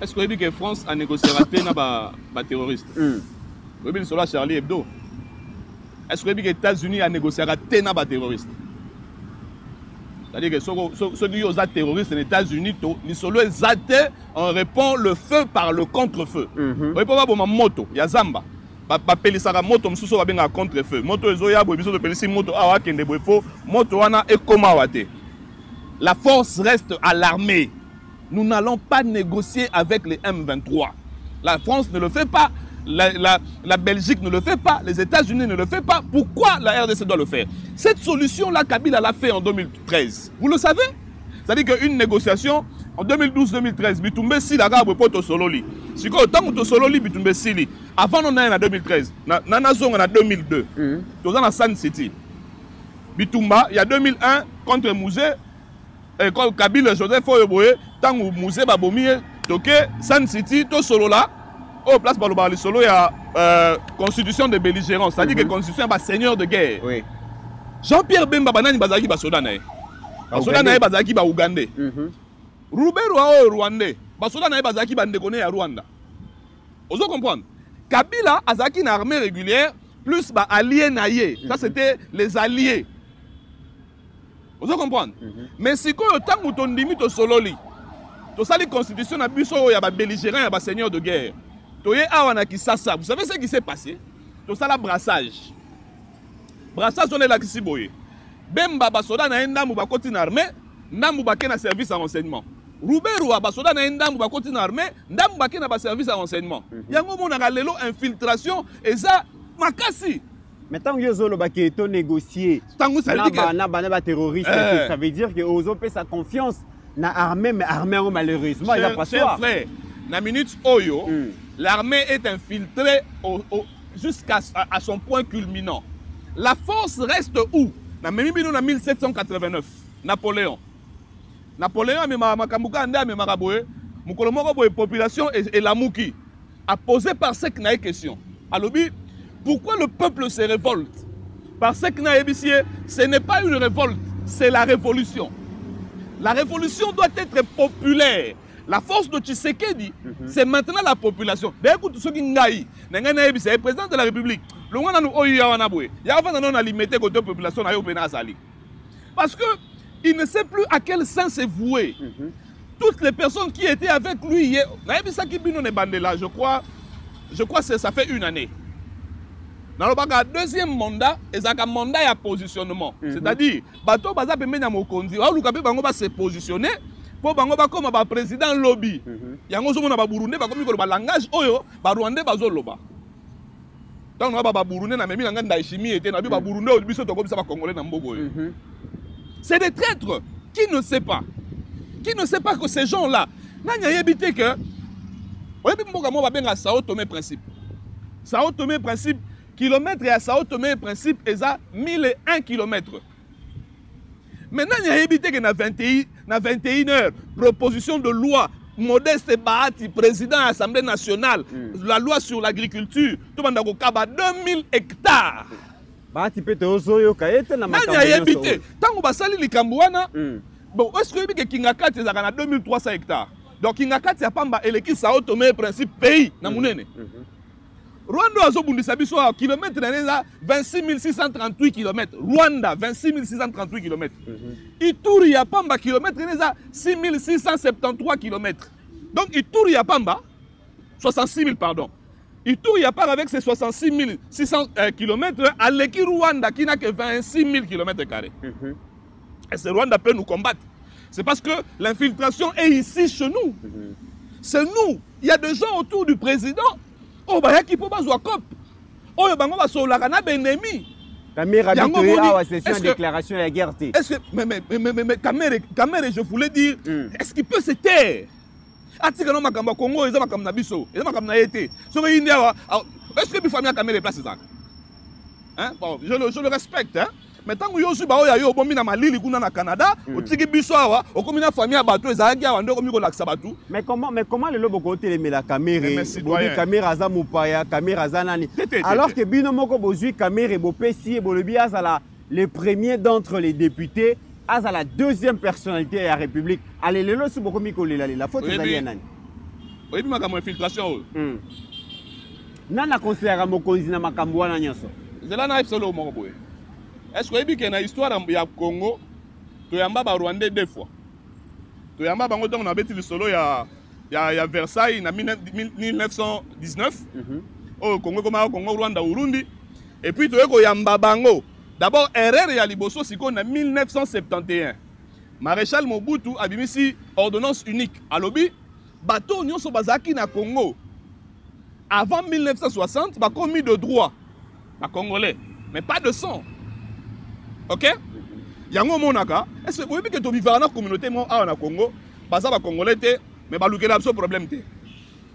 Est-ce que vous dites que France a négocié avec les terroristes? Vous dites que Charlie Hebdo. Est-ce que vous dites que les États-Unis a négocié avec les terroristes? C'est-à-dire que ceux qui sont terroristes, les États-Unis, on répond le feu par le contre-feu. Vous pouvez voir une moto, il y a Zamba. Bapelisaka moto msusu babenga contre-feu. Moto ezoya bo biso to pelisi moto awa kende boefo, moto wana ekoma wate. La force reste à l'armée. Nous n'allons pas négocier avec les M23. La France ne le fait pas, la Belgique ne le fait pas, les États-Unis ne le fait pas. Pourquoi la RDC doit le faire? Cette solution-là, Kabila l'a fait en 2013. Vous le savez? C'est-à-dire qu'une négociation, en 2012-2013, Bitumbe Sili a poto sololi. Si vous avez sololi Bitumbe Sili, avant on a en 2013, Nana Zong en 2002, nous sommes à San City. Bitumba, il y a 2001 contre Mouzé, quand Kabila Joseph Oyoboye, tant que Mouzé Babomi, toqué San City, tout solo là, au place par le solo, il y a constitution de belligérance, c'est-à-dire que constitution est seigneur de guerre. Oui. Jean-Pierre Bemba Banani Bazaki Basodanae. Basodanae Bazaki ba Ougandais. Roubert Roi Rwandais. Basodanae Bazaki Bandekone à Rwanda. Vous comprenez? Kabila Azaki une armée régulière plus ba alliés naïe. Ça c'était les alliés. Vous comprenez? Mais si quand le temps où on limite au sololi, to sali constitution na biso ya ba belligérant ya ba seigneur de guerre. Toye awana ki sasa. Vous savez ce qui s'est passé? To sala brassage. Brassage on est là qui boye. Bemba basoda na ndambu ba koti na armée, ndambu ba na service à renseignement. Rouberu basoda na ndambu ba koti na armée, ndambu ba na ba service à renseignement. Yango mona ga lelo infiltration eza makasi. Mais tant que Yozolo Baketo négocier, na terroriste, ça veut dire que Ozo peut sa confiance na armée, mais armée malheureusement il a pas ça. Frère, na minute Oyo, l'armée est infiltrée jusqu'à son point culminant. La force reste où? Na 1789, Napoléon. Napoléon a makamuka ande a makaboye, mukolomoko boye population et la mouki a posé par ce que na question. Alobi, pourquoi le peuple se révolte? Parce que ce n'est pas une révolte, c'est la révolution. La révolution doit être populaire. La force de Tshisekedi, c'est maintenant la population. Écoute, ce qui est le président de la République. Parce qu'il ne sait plus à quel sens c'est voué. toutes les personnes qui étaient avec lui hier, je crois que ça fait une année. Dans le deuxième mandat, c'est un mandat à positionnement. C'est-à-dire, bateau baza pembe na mokonzi, wa luka pe bango ba se positionner pour bango ba comme ba président lobby. Yango zo mona ba Burundi ba komi ko ba langage oyo ba Rwandais bazo loba. Tant na ba Burundi na memi nga ndaishimi était na bi ba Burundi o biso to komisa ba Congolais na mbogo oyo. C'est des traîtres qui ne sait pas. Qui ne sait pas que ces gens-là, n'a évité que oyebi mboka mo ba benga Sao Tomé principe. Sao Tomé principe kilomètre à Sao Tomé principe est à 1001 km. Maintenant, il y a évité que na 21 heures, proposition de loi, Modeste Bahati, président de l'Assemblée nationale, la loi sur l'agriculture, tout le monde a 2000 hectares. Bahati peut te na évité. Tant que basali likambouana, bon, est-ce que Kingakati est à 2300 hectares? Donc Kingakati a pas électi Sao Tomé principe pays na munene. Rwanda a zobundisa biso à kilomètre 26 638 km. Rwanda 26 638 km. Ituri ya Pamba kilomètre 6 673 km. Donc Ituri ya Pamba 66 000 pardon. Ituri ya Pamba avec ses 66 600 km à l'équipe Rwanda qui n'a que 26 000 km carrés. Et ce Rwanda peut nous combattre. C'est parce que l'infiltration est ici chez nous. C'est nous. Il y a des gens autour du président. Oh, bah, qui peut pas jouer cop. Oh, bah, on va sur la cana ennemi. Caméra a session de déclaration de la guerre. Est-ce que, mais Caméra, je voulais dire, est-ce qu'il peut se taire? Atika no makamba Congo, ils ont makamba biso, ils ont makamba été. Sur India, est-ce que il faut bien Caméra place ça? Hein? Bon, je le respecte, hein. Mais tant que yo suis ba yo bomi na malili kuna na Canada, otiki biso awa, okomi na famille ya bato ezalaki awa ndo komi ko laksa bato. Mais comment le lobo ko télémé la caméra? Bobi caméra za mupaya, caméra za nani. Alors que bino moko bozui caméra bo pesi bo le bias à le premier d'entre les députés, à la deuxième personnalité de la République. Allez le losu boko mi ko la faute ezali nani. Oui, ma comme infiltration. Nana considère mokonzi na makambo wana nyoso. Zela na solo moko boye. Est-ce que vous avez une histoire au Congo, tu as un Rwandais deux fois. Tu as un Bango on a bêti le solo il y a Versailles en 1919. Au Congo comme au Congo Rwanda Burundi. Et puis tu as un Bango. D'abord erreur il y a Liboso Siko en 1971. Maréchal Mobutu a mis ici ordonnance unique à lobby. Bateau Nyon Sobazaki na Congo. Avant 1960, bah commis de droit, à Congolais, mais pas de sang. Ok? Yango monaka. Est-ce que vous voyez que tu vis dans la communauté moi en Congo, baza ba Congolais mais ba lukela absolu problème té.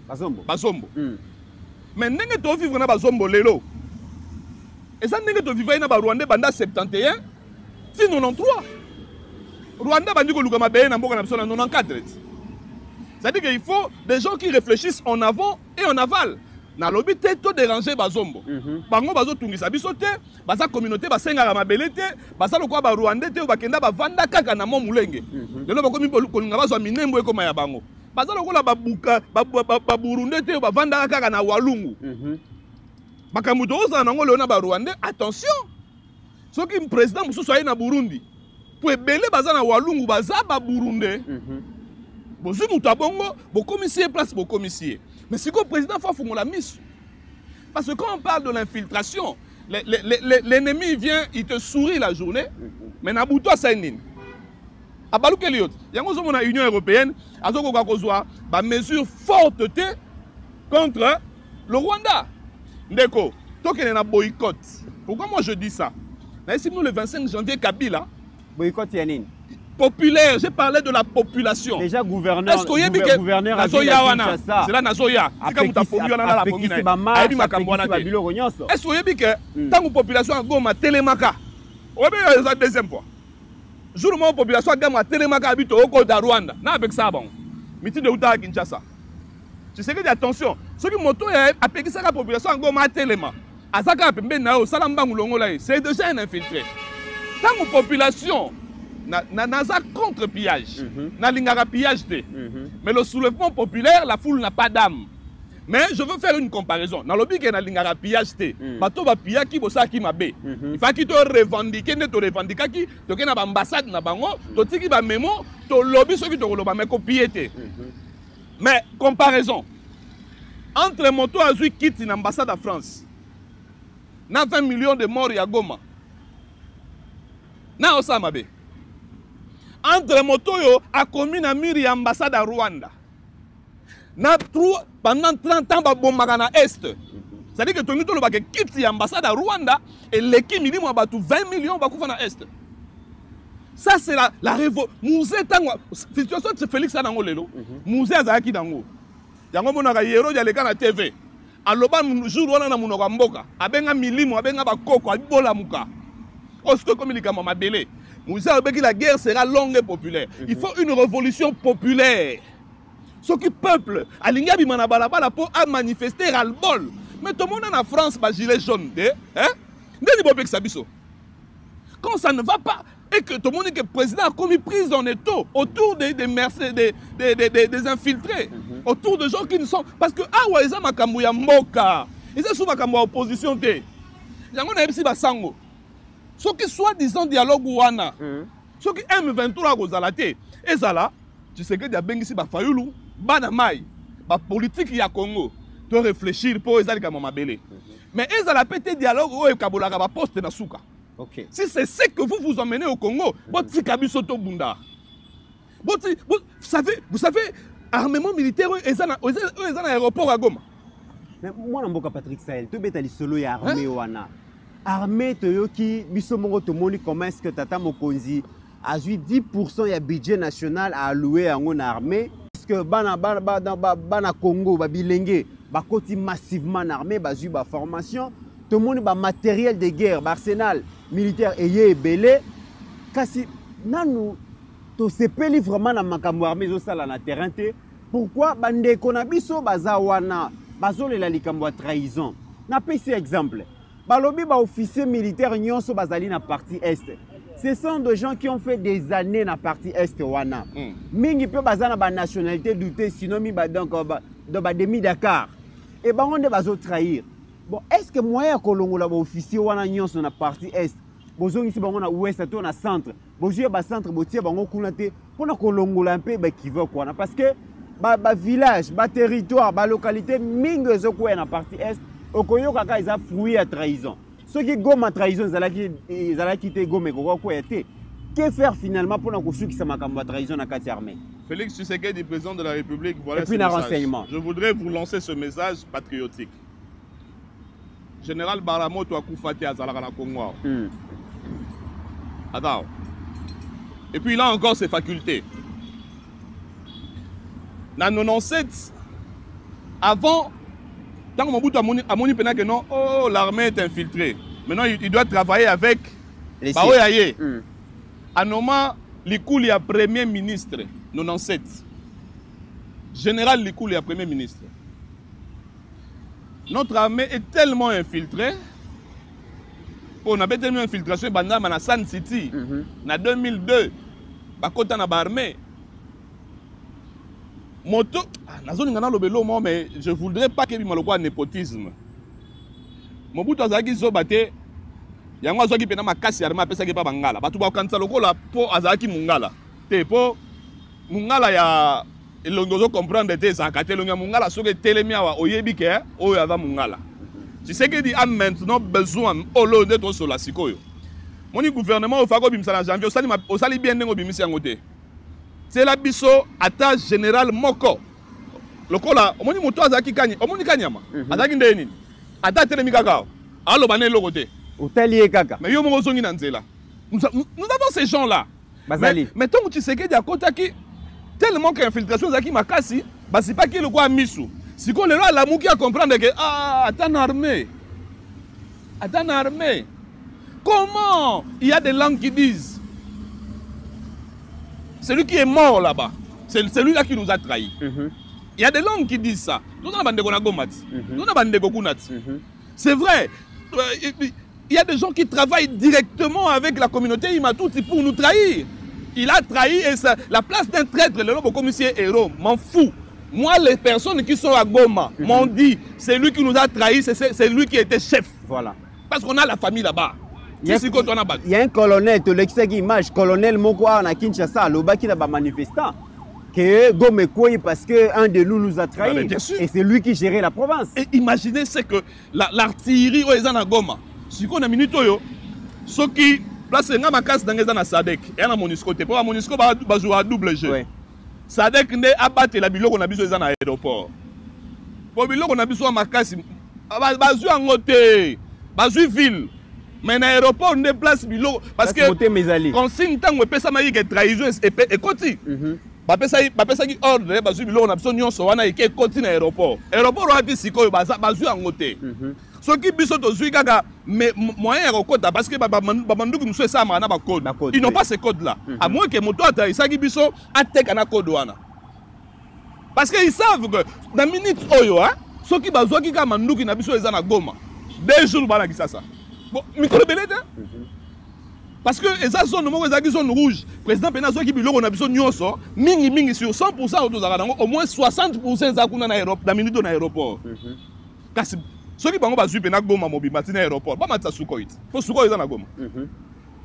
Bazombo. Bazombo. Mais ndenge to vivre na bazombo lelo. Et ça ndenge to vivre na ba Rwandais banda 71, si 93. Rwanda bandi ko luka mabe na mboka na biso na 94. C'est-à-dire qu'il faut des gens qui réfléchissent en avant et en aval. Na lobi te to déranger bazombo. Bango bazo tungisa biso te, baza communauté basenga la mabele te, baza lokwa ba Rwandais te bakenda ba vanda kaka na mo mulenge. Lelo bakomi kolinga bazo minembo ekoma ya bango. Baza lokola babuka ba Burundi te ba vanda kaka na Walungu. Bakamuto oza nango leona ba Rwandais, attention. Soki président mususu ayi na Burundi, po ebele baza na Walungu baza ba Burundi. Bozu muta bongo, bo commissaire place bo commissaire. Mais c'est que le président faut la mise. Parce que quand on parle de l'infiltration, l'ennemi vient, il te sourit la journée, mais Nabuto a une Abalou Keliot, il y a une Union européenne, a une mesure forte contre le Rwanda. Ndeko, tant qu'il y a un boycott. Pourquoi moi je dis ça? Si nous le 25 janvier, Kabila. Boycott Yanine. Populaire, j'ai parlé de la population. Déjà gouverneur. Est-ce qu'il y a gouverneur à c'est là Nazoya. C'est comme tu as pollué là la pomine. Est-ce qu'il y a que tant que population a goma télémaka. On va la deuxième fois. Jour où la population a goma télémaka habite au côté de Rwanda. Na avec ça bon. Miti de Outa Kinshasa. Tu sais que attention, ceux qui moto a peki ça la population a goma téléma. Azaka pembe na o salamba mulongo là, c'est déjà un infiltré. Tant que population Naza contre-pillage. N'a l'ingara pillage. Mais le soulèvement populaire, la foule n'a pas d'âme. Mais je veux faire une comparaison. Dans le but qu'il y a un pillage, bateau va piller qui bossa qui m'a bé. Il faut qu'il te revendique, ne te revendique qui, tu as une ambassade na bango, tu as qui va mémo, tu lobby ce qui te lobby mais copier. Mais comparaison entre moto azui quitte une ambassade à France, na 20 millions de morts à Goma. Na osama bé. Entre moto yo a commis na miri ambassade à Rwanda. Pendant 30 ans, à Est. C'est-à-dire que tu as quitté l'ambassade à Rwanda et l'équipe minimum a 20 millions à Est. Ça, c'est la révolution. Musée situation de Félix Anangolelo. Musée Azaki Dango. Yango monaka yero ya leka na TV. Aloba jour wana na munoko mboka. Abenga milimo, abenga bakoko, abola muka. Osko communique mama belé. Musée abeki la guerre sera longue et populaire. Il faut une révolution populaire. Ce qui peuple, alinga bimana balabala pour manifester à bol. Mais tout le monde en France, bah gilet jaune, hein? Quand ça ne va pas et que tout le monde est que le président a commis prise en étau autour des infiltrés, autour de gens qui ne sont parce que ah ouais ils ont makambo ya mboka, ils sont sous makambo opposition té. Yango na ebisi basango. Ce qui soi-disant dialogue wana, ce qui M23 gozalate, ezala, tu sais que dia bengisi ba fayulu. Banamai, la politique ya Congo, doit réfléchir pour les alliés mabélé. Mais ils ont la pété dialogue où ils ont poste na souka. Si c'est ce que vous emmenez au Congo, vous savez, armement militaire, ils ont un aéroport à Goma. Mais moi, je suis Patrick Sahel, tu es solo ya armée wana. Armée qui bisomongo to moni comment est-ce que Tata Mokonzi a 10% ya budget national à allouer à une armée. Que bana Congo bilenge bakoti massivement armé bazu ba formation tout le monde ba matériel de guerre arsenal militaire et belé kasi nanu to sepeli vraiment na makambo armée zo sala na terrain te pourquoi bande kona biso bazawana bazolela likambo trahison na pesi exemple balobi ba officier militaire nyonso bazali na partie est. Ce sont des gens qui ont fait des années dans la partie Est. Mingi peut baser dans la nationalité doutée, sinon mi donc dans demi Dakar. Et ben on va trahir. Bon, est-ce que moyen que l'on a officier wana nyons dans la partie Est, bozo ici bango na ouest to na centre, bozo ba centre botie bango kunate pour na kolongola un peu ba qui veut quoi parce que ba village, ba territoire, ba localité mingi zo ko na partie Est, okoyo kaka ils a fruit à trahison. Ceux qui gomme à trahison, ils allaient quitter gomme et quoi était. Que faire finalement pour nous qui s'est à trahison dans la armée? Félix Tshisekedi, président de la République, voilà. Et puis un renseignement. Je voudrais vous lancer ce message patriotique. Général Baramoto a Koufati à Zalakana Congo. Attends. Et puis là encore ses facultés. Dans 97, avant. Tant que Mobutu a moni que non, oh, l'armée est infiltrée. Maintenant, il doit travailler avec les Baoyaye. À Noma, Likouli a premier ministre, 97. Général Likouli a premier ministre. Notre armée est tellement infiltrée. On a tellement infiltration, dans San City, en 2002, Bakota na armée. Moto, mais je ne voudrais pas qu'il y ait un népotisme. Mobutu azaki zobate, yango azaki pena makasi arma pesa ke pa bangala. Batu ba kanisa lokola po azaki mungala. Te po mungala ya elongozo comprendre te za katelonga mungala soke telemia wa oyebi ke oyo ava mungala. Tu sais que dit a maintenant besoin olo de to sola sikoyo. Moni gouvernement o fako bimisa na janvier osali bien ndengo bimisi yango te. C'est la biso attache générale moko. Lokola omoni moto azaki kanyi, omoni kanyama. Azaki ndeni. Ata telemi kaka. Alo bané lokote. Otalié kaka. Mais yo mo zongi na nzela. Nous avons ces gens-là. Mais tant que tu sais que dia kota ki tellement qu'infiltration zaki makasi, basi pas ki le quoi misu. Si qu'on le la muki à comprendre que ah attends armée. Attends armée. Comment il y a des langues qui disent celui qui est mort là-bas, c'est celui-là qui nous a trahis. Il y a des langues qui disent ça. C'est vrai. Il y a des gens qui travaillent directement avec la communauté Imatouti pour nous trahir. Il a trahi et ça, la place d'un traître, le commissaire héros, m'en fous. Moi, les personnes qui sont à Goma m'ont dit, c'est lui qui nous a trahis, c'est lui qui était chef. Voilà. Parce qu'on a la famille là-bas. Il y a un colonel, tu l'extrait image, colonel Mokwa à Kinshasa, le bas qui n'a pas manifestant. Que Gome Kouy parce qu'un de nous a trahis. Et c'est lui qui gérait la province. Et imaginez, c'est que l'artillerie est à Goma. Si on a minute, ce qui place ma casse dans les Sadek, et à Monisco, pour Monisco, va jouer à double jeu. Sadek ne abattre la bilo qu'on a besoin dans l'aéroport. Pour bilo qu'on a besoin de ma casse, va jouer en côté, va jouer ville. Mais l'aéroport ne place bilo parce que quand signe tant que pesa maï que trahison et côté. Bapesa qui ordre bazu bilo on a besoin nyonso wana ike côté na aéroport. Aéroport wa bisiko bazu en côté. Ce qui biso to zui kaka mais moyen ya code parce que babandu qui nous ça na ba code. Ils n'ont pas ces codes là. À moins que moto ata isaki biso ateka na code wana. Parce que ils savent que dans minute oyo hein, ceux qui bazwa ki kama nduki na biso eza na Goma. 2 jours bana kisasa. Bon, micro belete. Parce que eza zone moko eza zone rouge. Président Penazo qui biloko na biso nyonso, mingi sur 100% autozaka nango au moins 60% eza kuna na Europe, na minute na aéroport. Kasi ceux qui bango bazui pena Goma mobimba na aéroport, ba matsa Sukoit. Faut Sukoit eza na Goma.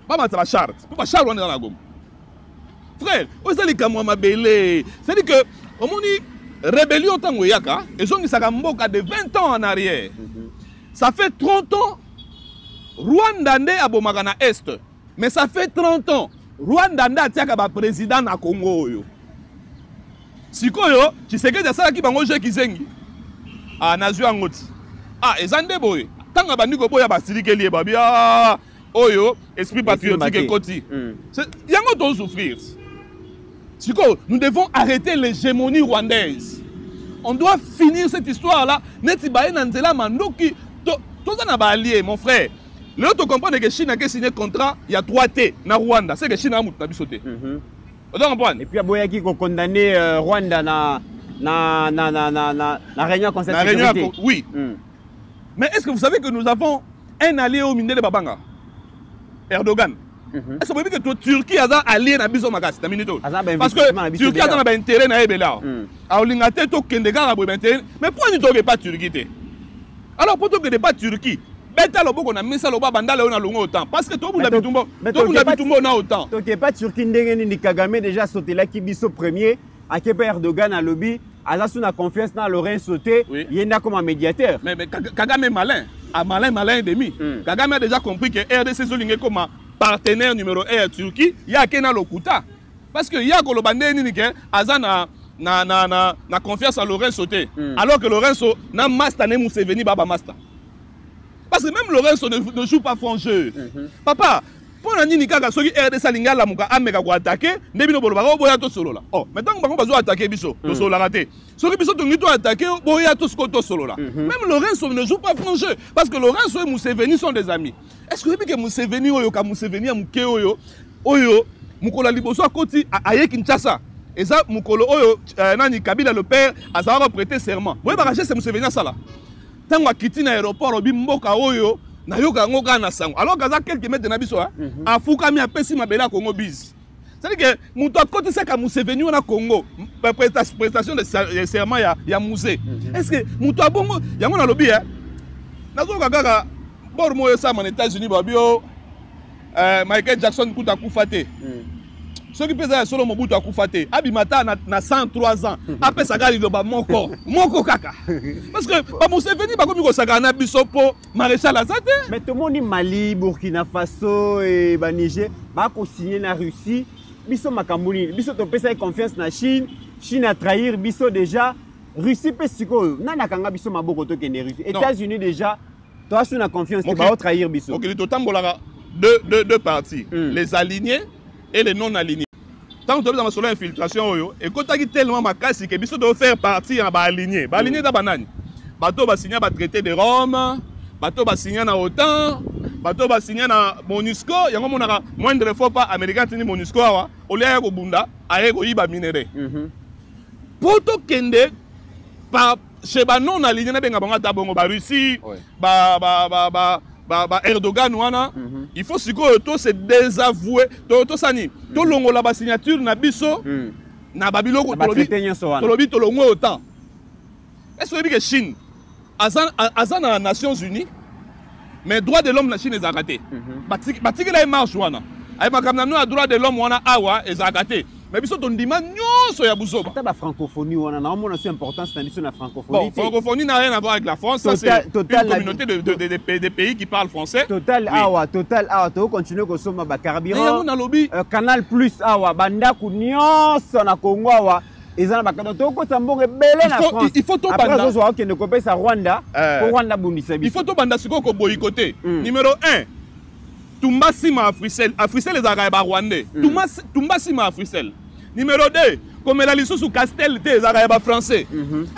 Ba matsa la charte. Pour pas Charles on est dans la Goma. Frère, oza li kamwa mabele. C'est-à-dire que au moni rébellion tango yaka, et ont saka mboka de 20 ans en arrière. Ça fait 30 ans Rwanda nde abomaka na Est. Mais ça fait 30 ans Rwanda nde atiaka ba président na Congo oyo. Sikoyo, Tshisekedi asalaki bango je kizengi. Ah nazwi angoti. Ah ezande boye. Tanga bandiko boya basilikeli babia oyo esprit patriotique ekoti. Yango to souffrir. Sikoyo, nous devons arrêter l'hégémonie rwandaise. On doit finir cette histoire là. Neti baye na nzela mandoki toza na ba allié mon frère. Là, tu comprends que Chine a signé un contrat, il y a 3T dans Rwanda. C'est que Chine a sauté. Et puis, il y a qui ont condamné Rwanda na réunion conseil de sécurité. Oui. Mais est-ce que vous savez que nous avons un allié au ministère de Babanga, Erdogan? Est-ce que vous savez que la Turquie a allié à Biso Magas? Parce que la Turquie a un intérêt à Ebela. Mais pourquoi ne pas Turquie? Alors pourquoi ne pas Turquie? Beta lobo qu'on a mis ça loba bandale on a longo autant parce que tout le monde habitumbo na autant. Donc pas Turquie ndenge ni Kagame déjà sauté là qui biso premier à Kepa Erdogan à lobby à la sous confiance dans Laurent sauté il est comme un médiateur. Mais Kagame est malin, malin demi. Kagame a déjà compris que RDC souligné comme partenaire numéro 1 à Turquie, il y a Kena Lokuta parce que il y a kolobande ni ke azana na confiance à Laurent sauté alors que Laurent na master ne Museveni baba master. Parce que même Lorenzo ne joue pas franc jeu. Papa, pour la Nini Kaka, ceux qui RDC Lingala Muka Amega pour attaquer, Nebino Boloba, Boya to solo là. Oh, maintenant on va attaquer Biso, to solo raté. Ceux qui Biso to attaquer, Boya to solo là. Même Lorenzo ne joue pas franc jeu parce que Lorenzo et Museveni sont des amis. Est-ce que vous savez que Museveni oyo ka Museveni a Muke oyo Mukola Liboso Koti aye Kinshasa. Et ça Mukolo oyo nani Kabila le père a ça prêter serment. Vous voyez barager c'est Museveni ça là. Tant que quitter l'aéroport, obi mboka oyo na yoka ngoka na sango. Alors kaza quelques mètres na biso afuka mi apesi mabela Congo biz. C'est-à-dire que muto côté ça ka Museveni na Congo prestation de serment ya musée. Est-ce que muto abongo yango na lobi nazo kaka bor moyo sa man États-Unis babio Michael Jackson kuta kufate. Ceux qui pèsent solo Mobutu akufate abimata na 103 ans après ça gari loba moko kaka parce que ba Museveni ba komi ko sakana biso po maréchal Azate. Mais tout le monde Mali, Burkina Faso et ba Niger ba ko signer na Russie biso makambuni biso to pesa confiance na Chine a trahir biso déjà Russie pe siko nana kanga biso maboko to kene Russie États-Unis déjà toi sur na confiance te ba trahir biso. OK, to tambola deux parties, les alignés et les non alignés. Tant que tu as besoin d'infiltration, et quand tu as tellement ma casse, que tu dois faire partie en aligné. Aligné dans banane. Bateau va signer un traité de Rome, bateau va signer dans OTAN, bateau va signer dans MONUSCO. Il y a moindre fois pas américain tenu MONUSCO. Au lieu de Bunda, ailleurs au Iba minéré. Poto kende par chez ba non aligné na benga banga bongo ba Russie, Erdogan wana, il faut que se désavouer, to sani, to longo la signature na biso, na babiloko tolobi tolongwe autant. Est-ce que Chine aza na Nations Unies mais droit de l'homme na Chine ezalaka te. Batikela ye marche wana. Ay makamna no droit de l'homme wana awa ezalaka te. Mais biso tondima nyonso ya buzoba. Ata ba francophonie wana na mona c'est important c'est na francophonie. Bon, francophonie n'a rien à voir avec la France, ça c'est une communauté de pays qui parlent français. Total awa to continuer ko soma ba carburant. Canal Plus awa banda ku nyonso na Congo awa. Il faut tout banda. Il faut tout banda siko boycotter. Numéro 1. Tumbasima à Frissel. À Frissel les Arabes rwandais. Tumbasima à Frissel. Numéro 2. Comme la liste sous Castel des Arabes français.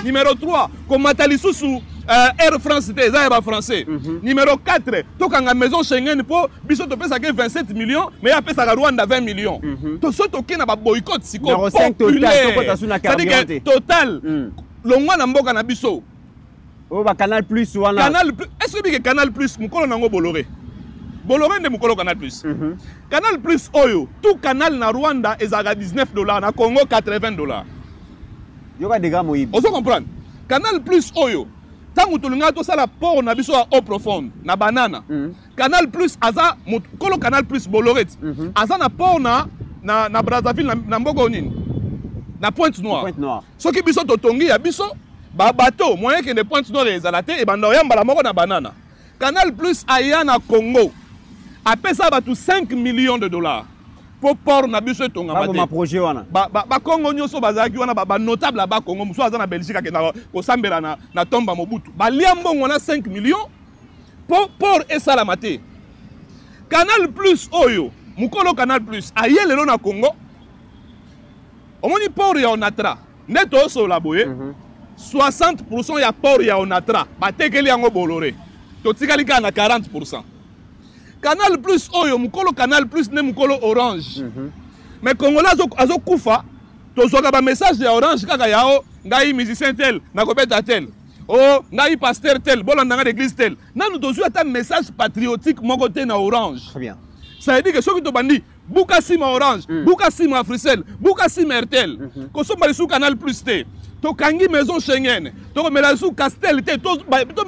Numéro 3. Comme Matalisou sous Air France des Arabes français. Numéro 4. Tokanga maison Schengen pour biso to pesa 27 millions mais après ça Rwanda 20 millions. To soto ki na ba boycott siko populaire. C'est-à-dire que total longwa na mboka na biso. Oh ba Canal Plus wana. Canal Plus. Est-ce que Canal Plus mukolo nango Bolloré? Bolloré de mukolo Canal Plus. Canal Plus oyo tout canal na Rwanda ezaka $19 na Congo $80. Yoka dega moyibi. Oso comprendre. Canal Plus oyo tangu tulunga to sala port na biso a eau profonde na banana. Canal Plus aza kolo Canal Plus Bolloré. Aza na port na Brazzaville na mboko nini. Na Pointe Noire. Soki biso totongi ya biso ba bateau moyen que de Pointe Noire ezalate e banda oyamba la moko na banana. Canal Plus aya na Congo. Après ça, tout $5 millions pour port na biso tonga mate. Ba projet wana. Ba Congo nyoso bazaki wana ba notable ba Congo muso aza na Belgique ke na ko sambela na tomba Mobutu. Ba liambo ngona 5 millions pour port et salamate. Canal Plus oyo, mukolo Canal Plus ayele lo na Congo. Omoni port ya Onatra. Neto so la boye. 60% ya port ya Onatra. Ba tekeli yango Bolloré. To tikali ka na 40%. Canal Plus oyo mukolo Canal Plus ne mukolo Orange. Mais Congolais azo kufa to zoka ba message ya Orange kaka yao ngai musicien tel na kobeta tel. Oh ngai pasteur tel bolanda nga d'église tel. Nanu to zoka ta message patriotique moko te na Orange. Très bien. Ça veut dire que ceux qui to bandi buka sima Orange, buka sima Frissel, buka sima Airtel. Ko so bali sou Canal Plus te. To kangi maison Schengen. To mela sou Castel te to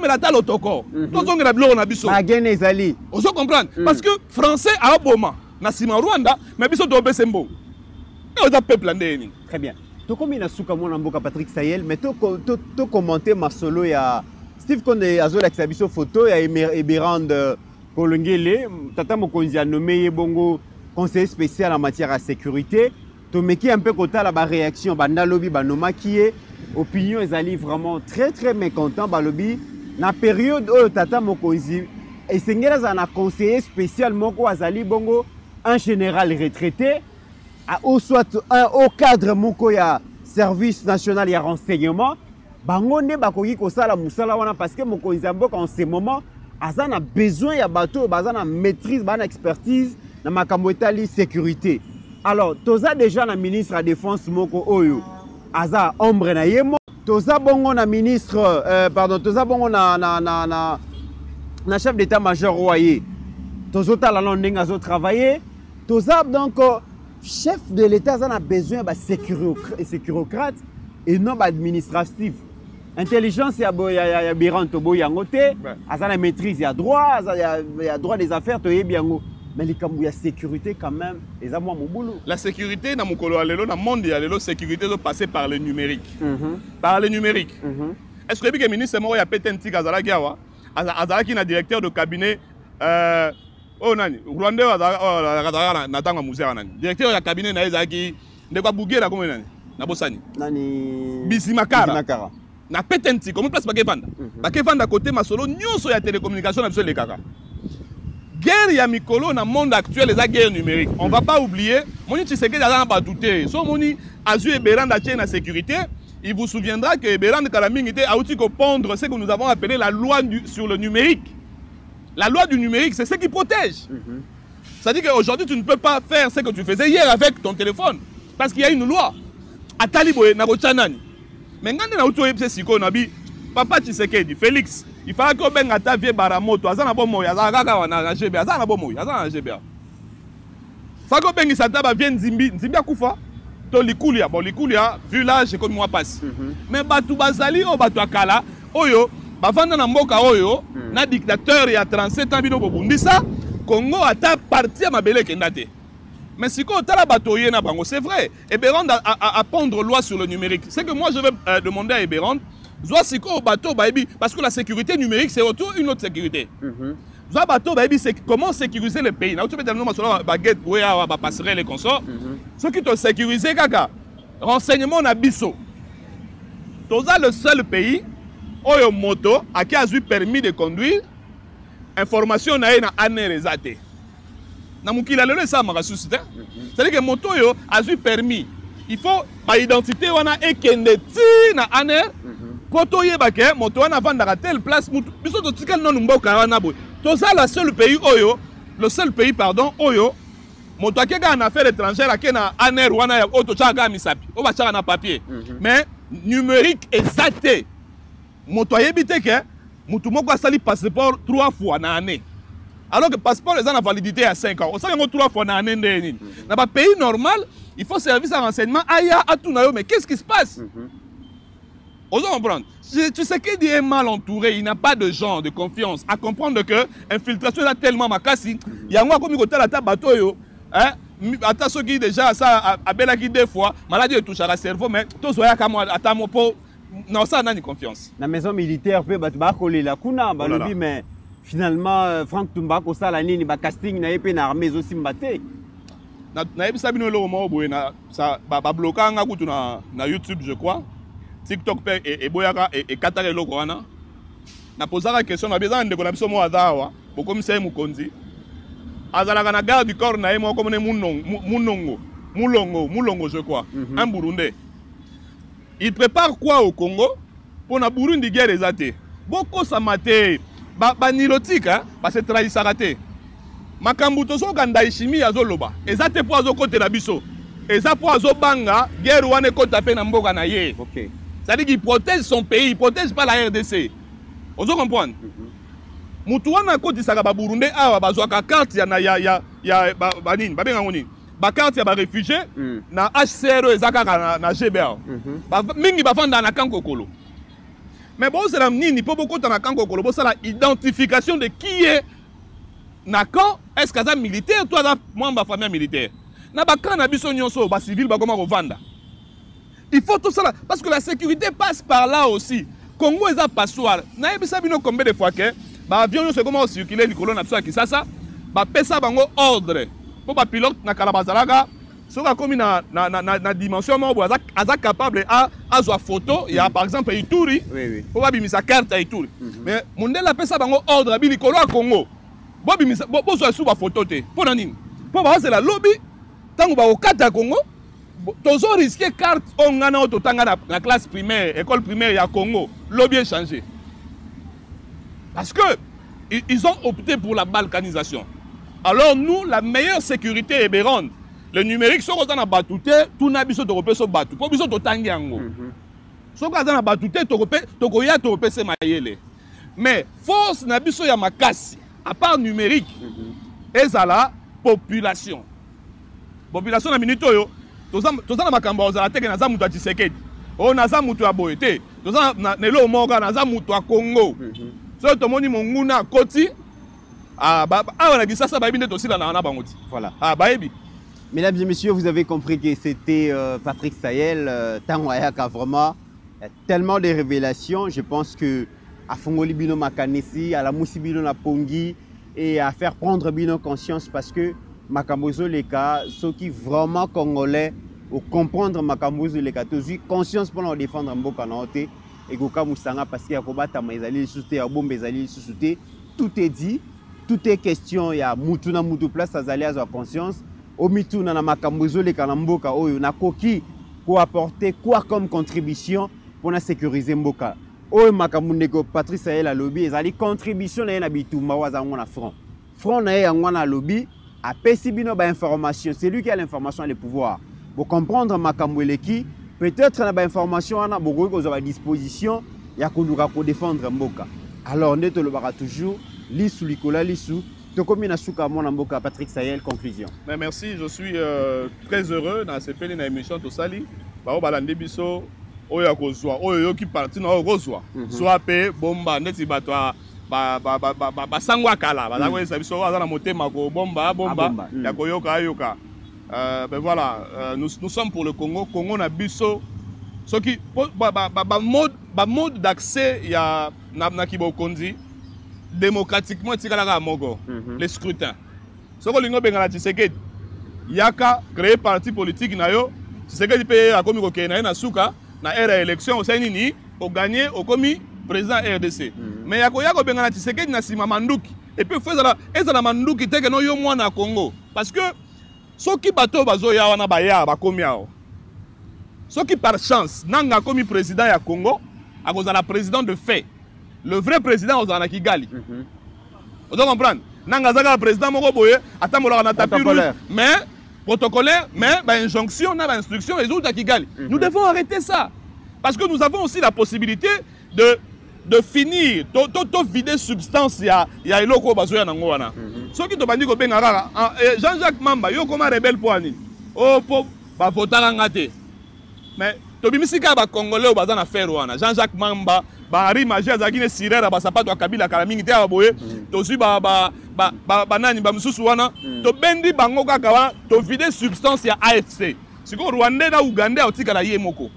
mela talo toko. To zongela bilo na biso. Magene ezali. On se comprend parce que français a boma na sima Rwanda mais biso to besembo. Et on peuple ndeni. Très bien. To komi na suka mona mboka Patrick Sayel mais to commenter ma solo ya Steve Konde azola ki biso photo ya Eberand Kolongele tata mokonzi a nommé bongo conseiller spécial en matière de sécurité. To meki un peu kota la réaction banda lobby banoma qui est opinion ezali vraiment très mécontent balobi na période où tata mokonzi et sengela za na conseiller spécial moko azali bongo un général retraité ou soit un haut cadre moko ya service national ya renseignement bango ne bakoki ko sala musala wana parce que mokonzi mboka en ce moment azana besoin ya bateau bazana maîtrise bana expertise na makambo etali sécurité. Alors, toza déjà na ministre à défense moko oyo aza ombre na yemo toza bongo na ministre toza bongo na chef d'état-major royer tozo tala ndenge azo travailler toza donc chef de l'état aza na besoin ba sécurocrate et non ba administratif. Intelligence ya Biran to boyango te aza na maîtrise ya droit ya droit des affaires to yebiango. Mais il y a sécurité quand même, et ça moi mon boulot. La sécurité dans mon colonel, dans le monde, il y a la sécurité doit passer par le numérique. Par le numérique. Est-ce que le ministre Moro a pété un petit Azalaki Azalaki est directeur de cabinet Rwandais Natanga Moussa directeur de cabinet Azalaki de quoi bouger la commune na Bosani. Nani Bisimakara. Na pété un petit comment place Bakevanda. Bakevanda côté Masolo nyonso ya télécommunication na biso le kaka. Guerre ya mikolo dans le monde actuel, les guerre numérique. On ne va pas oublier, Moni Tshisekedi a pas douté. So Moni Azu et Berand a la sécurité. Il vous souviendra que Berand Kalaming était à pondre ce que nous avons appelé la loi sur le numérique. La loi du numérique, c'est ce qui protège. C'est-à-dire qu'aujourd'hui, tu ne peux pas faire ce que tu faisais hier avec ton téléphone. Parce qu'il y a une loi. À Taliboé, Nagochanani. Mais quand on a eu ce nabi, Papa Tshisekedi, Félix, il fallait que ben ata vie baramoto azana bomo yazana kaka na GBA azana bomo yazana GBA. Fako ben isata ba vient Nzimbi akufa to likulia bon likulia vu l'âge comme moi passe mais batu bazali o batu akala oyo bavanda na mboka oyo na dictateur ya 37 ans bino bobundisa Congo ata parti ya mabele kendate mais si ko tala bato yena bango c'est vrai Eberand a pondre loi sur le numérique c'est que moi je vais demander à Eberand Zoa siko bateau baby parce que la sécurité numérique c'est autour une autre sécurité. Zoa bateau baby c'est comment sécuriser le pays. Là tu peux dire non sur baguette ouais ba passerelle les consorts. Ceux qui te sécuriser kaka renseignement na biso. Toza le seul pays oyo moto a qui a eu permis de conduire information na na anerezate. Na mukila lelo ça m'a suscité. C'est-à-dire que moto yo a eu permis. Il faut par identité wana ekende ti na aner Poto yebake moto wana vanda telle place biso to tikal non mboka wana boy. Toza le seul pays pardon oyo moto akeka en affaires étrangères akena aner wana ya auto chaka misapi. O ba chaka na papier. Mais numérique exacté. Moto yebite ke mutu moko asali passeport 3 fois na année. Alors que passeport les a validité à 5 ans. On sait que 3 fois na année ndeni. Na ba pays normal, il faut service à renseignement aya atunayo mais qu'est-ce qui se passe? On doit comprendre. Tu sais qu'il est mal entouré, il n'a pas de gens de confiance. À comprendre que l'infiltration est tellement makasi. Il y a un comme il la bateau yo. Hein? Attends ce qui déjà ça a bel qui 2 fois. Maladie touche à la cerveau, mais tout soit comme attends mon pot. Non ça n'a ni confiance. La maison militaire peut battre coller la kuna balobi mais finalement Franck Tumbako ça la nini ba casting na épée na armée aussi mbaté. Na yebi sabino lo mo boye na ça ba bloquer nga kutu na YouTube je crois. TikTok et boyaka et katare loko wana na posaka question na bezana ndeko na biso mo azawa bokomisa mukonzi azalaka na garde du corps na yemo comme mulongo je crois un burundais il prépare quoi au Congo pour na Burundi guerre ezate boko samate ba nilotika ba se trahissaka te makambu to so ganda ishimi azoloba ezate po azokote na biso eza po azobanga guerre wana ekota pe na mboka na ye. OK. C'est-à-dire qu'il protège son pays, il ne protège pas la RDC. Vous comprenez? Moutouana côté Sagaba Burundais a bazouaka carte ya banin, ba carte ya ba réfugié na HCR ezaka na GBA. Mingi bafanda na kankokolo. Mais bon c'est la nini po beaucoup na kankokolo, bo ça la identification de qui est na camp, est-ce que ça militaire toi moi ma famille militaire. Na ba camp na biso nyonso ba civil ba koma kovanda. Il faut tout ça parce que la sécurité passe par là aussi. Congo est à passoire. N'a pas vu combien de fois que avion se comment circuler Nicolas na ça qui ça ba pesa bango ordre. Pour ba pilote na kalabazalaga soka comme na dimension mo aza capable à zoa photo il y a par exemple Ituri. Oui. Pour ba bimisa carte à Ituri. Mais mondela pesa bango ordre bi Nicolas Congo. Bo bimisa bo zo sous ba photo te. Pour nani? Pour ba c'est la lobby tango ba okata Congo. Tozo risqué carte on a la classe primaire, école primaire à Congo, lobby est changé. Parce que ils ont opté pour la balkanisation. Alors nous, la meilleure sécurité est Eberand. Le numérique, si on a batouté, tout n'a pas de so batou. Pour biso to tangi ango. Si on a batouté, tokoya to repé c'est maïele. Mais force n'a biso ya makasi, à part numérique, et ça la population. Population na minute yo. Toza na makambo ozala teke na za mutu Tshisekedi. O na za mutu ya boyete. Toza na nelo moka na za mutu ya Congo. So tomoni monguna koti awa na bisasa ba binde tosila na bangoti. Voilà. Baebi. Mesdames et messieurs, vous avez compris que c'était Patrick Sayel tango ayaka vraiment tellement de révélations, je pense que à Fongoli bino makanesi, à la Musi bino na pongi et à faire prendre bino conscience parce que Makambozo Leka, ceux qui vraiment congolais, ou comprendre Makambozo Leka, tous eu conscience pour nous défendre Mboka Naote, et Goka Moussanga parce qu'il y a combattre Maïzali Souté, à Bombe Zali Souté, tout est dit, tout est question, il y a Moutouna Moutou place, à Zali à conscience, au Mitou na Makambozo Leka Mboka, Oyo, na Koki, pour apporter quoi comme contribution pour la sécuriser Mboka. Oyo Makamundeko, Patrice Sayel a lobby, et Zali contribution na Bitou, Mawaza Ngona Front. Front na Ngona lobby, à Pessibino ba information, c'est lui qui a l'information et le pouvoir. Pour comprendre Makamboueleki, peut-être na ba information ana beaucoup à disposition, ya ko défendre Mboka. Alors on est le bara toujours, Lissou Likola Lissou, Tokomi Nasuka Monamboka, Patrick Sayel, conclusion. Mais merci, je suis très heureux dans cette émission Tosali. Bao balande biso oyo akozwa oyo qui parti na okozwa. Soit pe bomba neti batwa ba sangwa kala ba ko esa biso azana motema ko bomba ya koyoka yoka. Ben voilà, nous sommes pour le Congo. Congo na biso ce qui mode d'accès ya na kibokondi démocratiquement tikalaka mogo les scrutins. Ce que lingo bengala Tshisekedi yaka créer parti politique na yo Tshisekedi pe akomi ko kena na suka na era élection osenini au gagner au komi président RDC. Mais yako bengala Tshisekedi na sima manduki et puis faisala ezala manduki teke no yo mwana Congo parce que soki bato bazoya wana baya bakomi ao soki par chance nanga komi président ya Congo akozala président de fait. Le vrai président aux Kigali. Vous comprenez? Nanga président moko boye atambola na tapis rouge mais protocolaire mais injonction na instruction les autres à Kigali. Nous devons arrêter ça parce que nous avons aussi la possibilité de finir to vider substance ya eloko bazoya nango wana. Soki to bandi ko benga Jean-Jacques Mamba yo comme rebelle poani. Oh po ba votanga ngate. Mais to bimisika ba congolais baza na faire wana. Jean-Jacques Mamba Bahari magie azakine sirera ba sapato akabila kala mingi te aboye to su ba nani ba mususu wana to bendi bango kaka wana to vider substance ya AFC siko Rwanda na Uganda otika na ye moko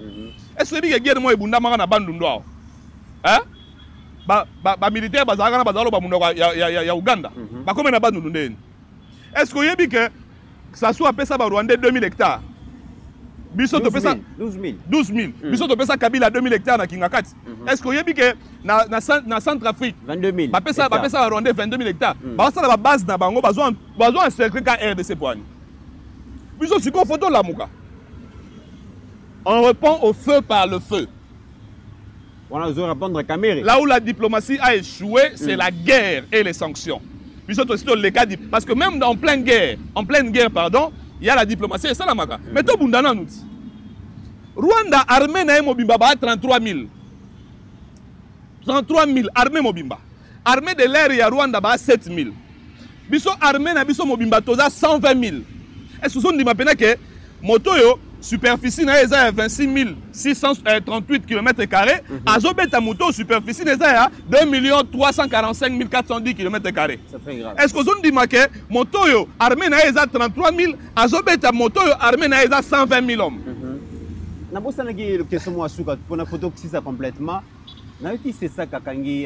est-ce que guerre mo ebunda maka na bandu ndo hein ba militaire bazaka na bazalo ba mundo ya Uganda ba comme na bandu ndeni est-ce que yebi que ça soit pesa ba Rwanda 2000 hectares biso to pesa 12000 biso to pesa Kabila 2000 hectares na Kingakati. Est-ce que yebi que na Centrafrique 22000 ba pesa Rwanda 22000 hectares ba sala ba base na bango bazo encercler ka RDC poani biso siko photo la muka on répond au feu par le feu. On a besoin de répondre à Kamere. Là où la diplomatie a échoué, c'est la guerre et les sanctions. Biso to sito le cas parce que même en pleine guerre pardon, il y a la diplomatie et ça la maka. Mais to bundana nous dit. Rwanda armée na mobimba ba 33 000. 33 000 armée mobimba. Armée de l'air ya Rwanda ba 7 000. Biso armée na biso mobimba toza 120 000. Est-ce que vous dit maintenant que moto yo superficie na eza 26 638 km², azobeta moto superficie na eza 2 345 410 km². C'est très grave. Est-ce que vous dit que moto yo armée na eza 33 000, azobeta moto yo armée na eza 120 000 hommes. Nabosa nagi le question moi suka pour na photo qui ça complètement. Na qui c'est ça kakangi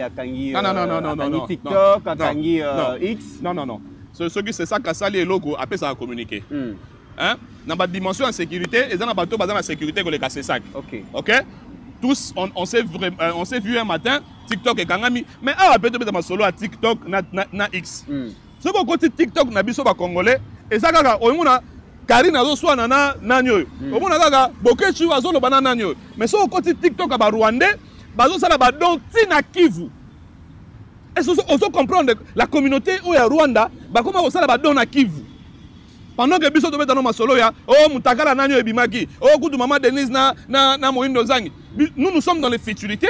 non TikTok kakangi X. Non. Ce qui c'est ça kasali et logo après ça a communiqué. Hein? Dans la dimension de sécurité, et dans la sécurité que les casse sac. Ok. Tous, on s'est vu un matin, TikTok et Kangami, mais peut-être dans solo à TikTok na X. Ce qu'on côté TikTok na biso ba congolais, et ça kaka oyuna Karina zo swa na nanyo. Omuna kaka bokechu azolo bana nanyo. Mais ce côté TikTok ba Rwandais, bazo sala ba don tina Kivu. Est-ce qu'on peut comprendre la communauté où il y a Rwanda, bah comment on sala ba don na Kivu? Pendant que biso tobeta no masolo ya oh mutakala nanyo ebimaki oh kutu mama Denise na Moindo Zangi, nous sommes dans les futurités,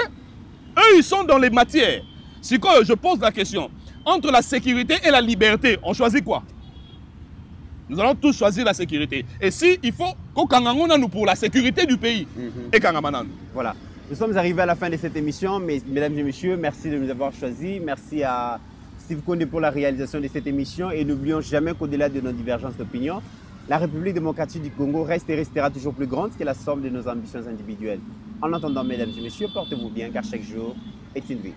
eux ils sont dans les matières. Si quand je pose la question entre la sécurité et la liberté, on choisit quoi? Nous allons tous choisir la sécurité. Et si il faut qu'on kangangona nous pour la sécurité du pays et kangamananu. Voilà. Nous sommes arrivés à la fin de cette émission, mesdames et messieurs, merci de nous avoir choisis, merci à Steve Kondé pour la réalisation de cette émission et n'oublions jamais qu'au-delà de nos divergences d'opinion, la République démocratique du Congo reste et restera toujours plus grande que la somme de nos ambitions individuelles. En attendant, mesdames et messieurs, portez-vous bien car chaque jour est une vie.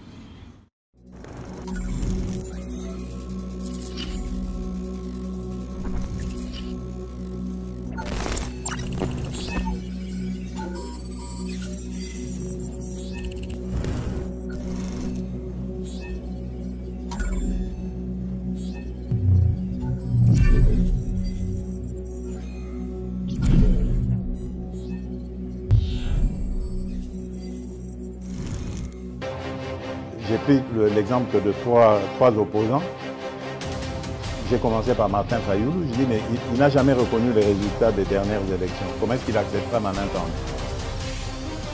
J'ai pris l'exemple de trois opposants. J'ai commencé par Martin Fayoulou. Je dis, mais il n'a jamais reconnu les résultats des dernières élections. Comment est-ce qu'il acceptera ma main tendue?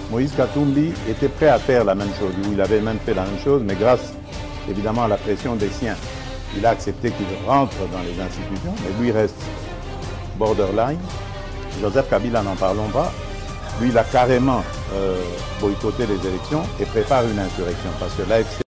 Moïse Katumbi était prêt à faire la même chose. Il avait même fait la même chose, mais grâce évidemment à la pression des siens. il a accepté qu'il rentre dans les institutions, mais lui reste borderline. Joseph Kabila, n'en parlons pas. Lui, il a carrément boycotté les élections et prépare une insurrection parce que l'AFC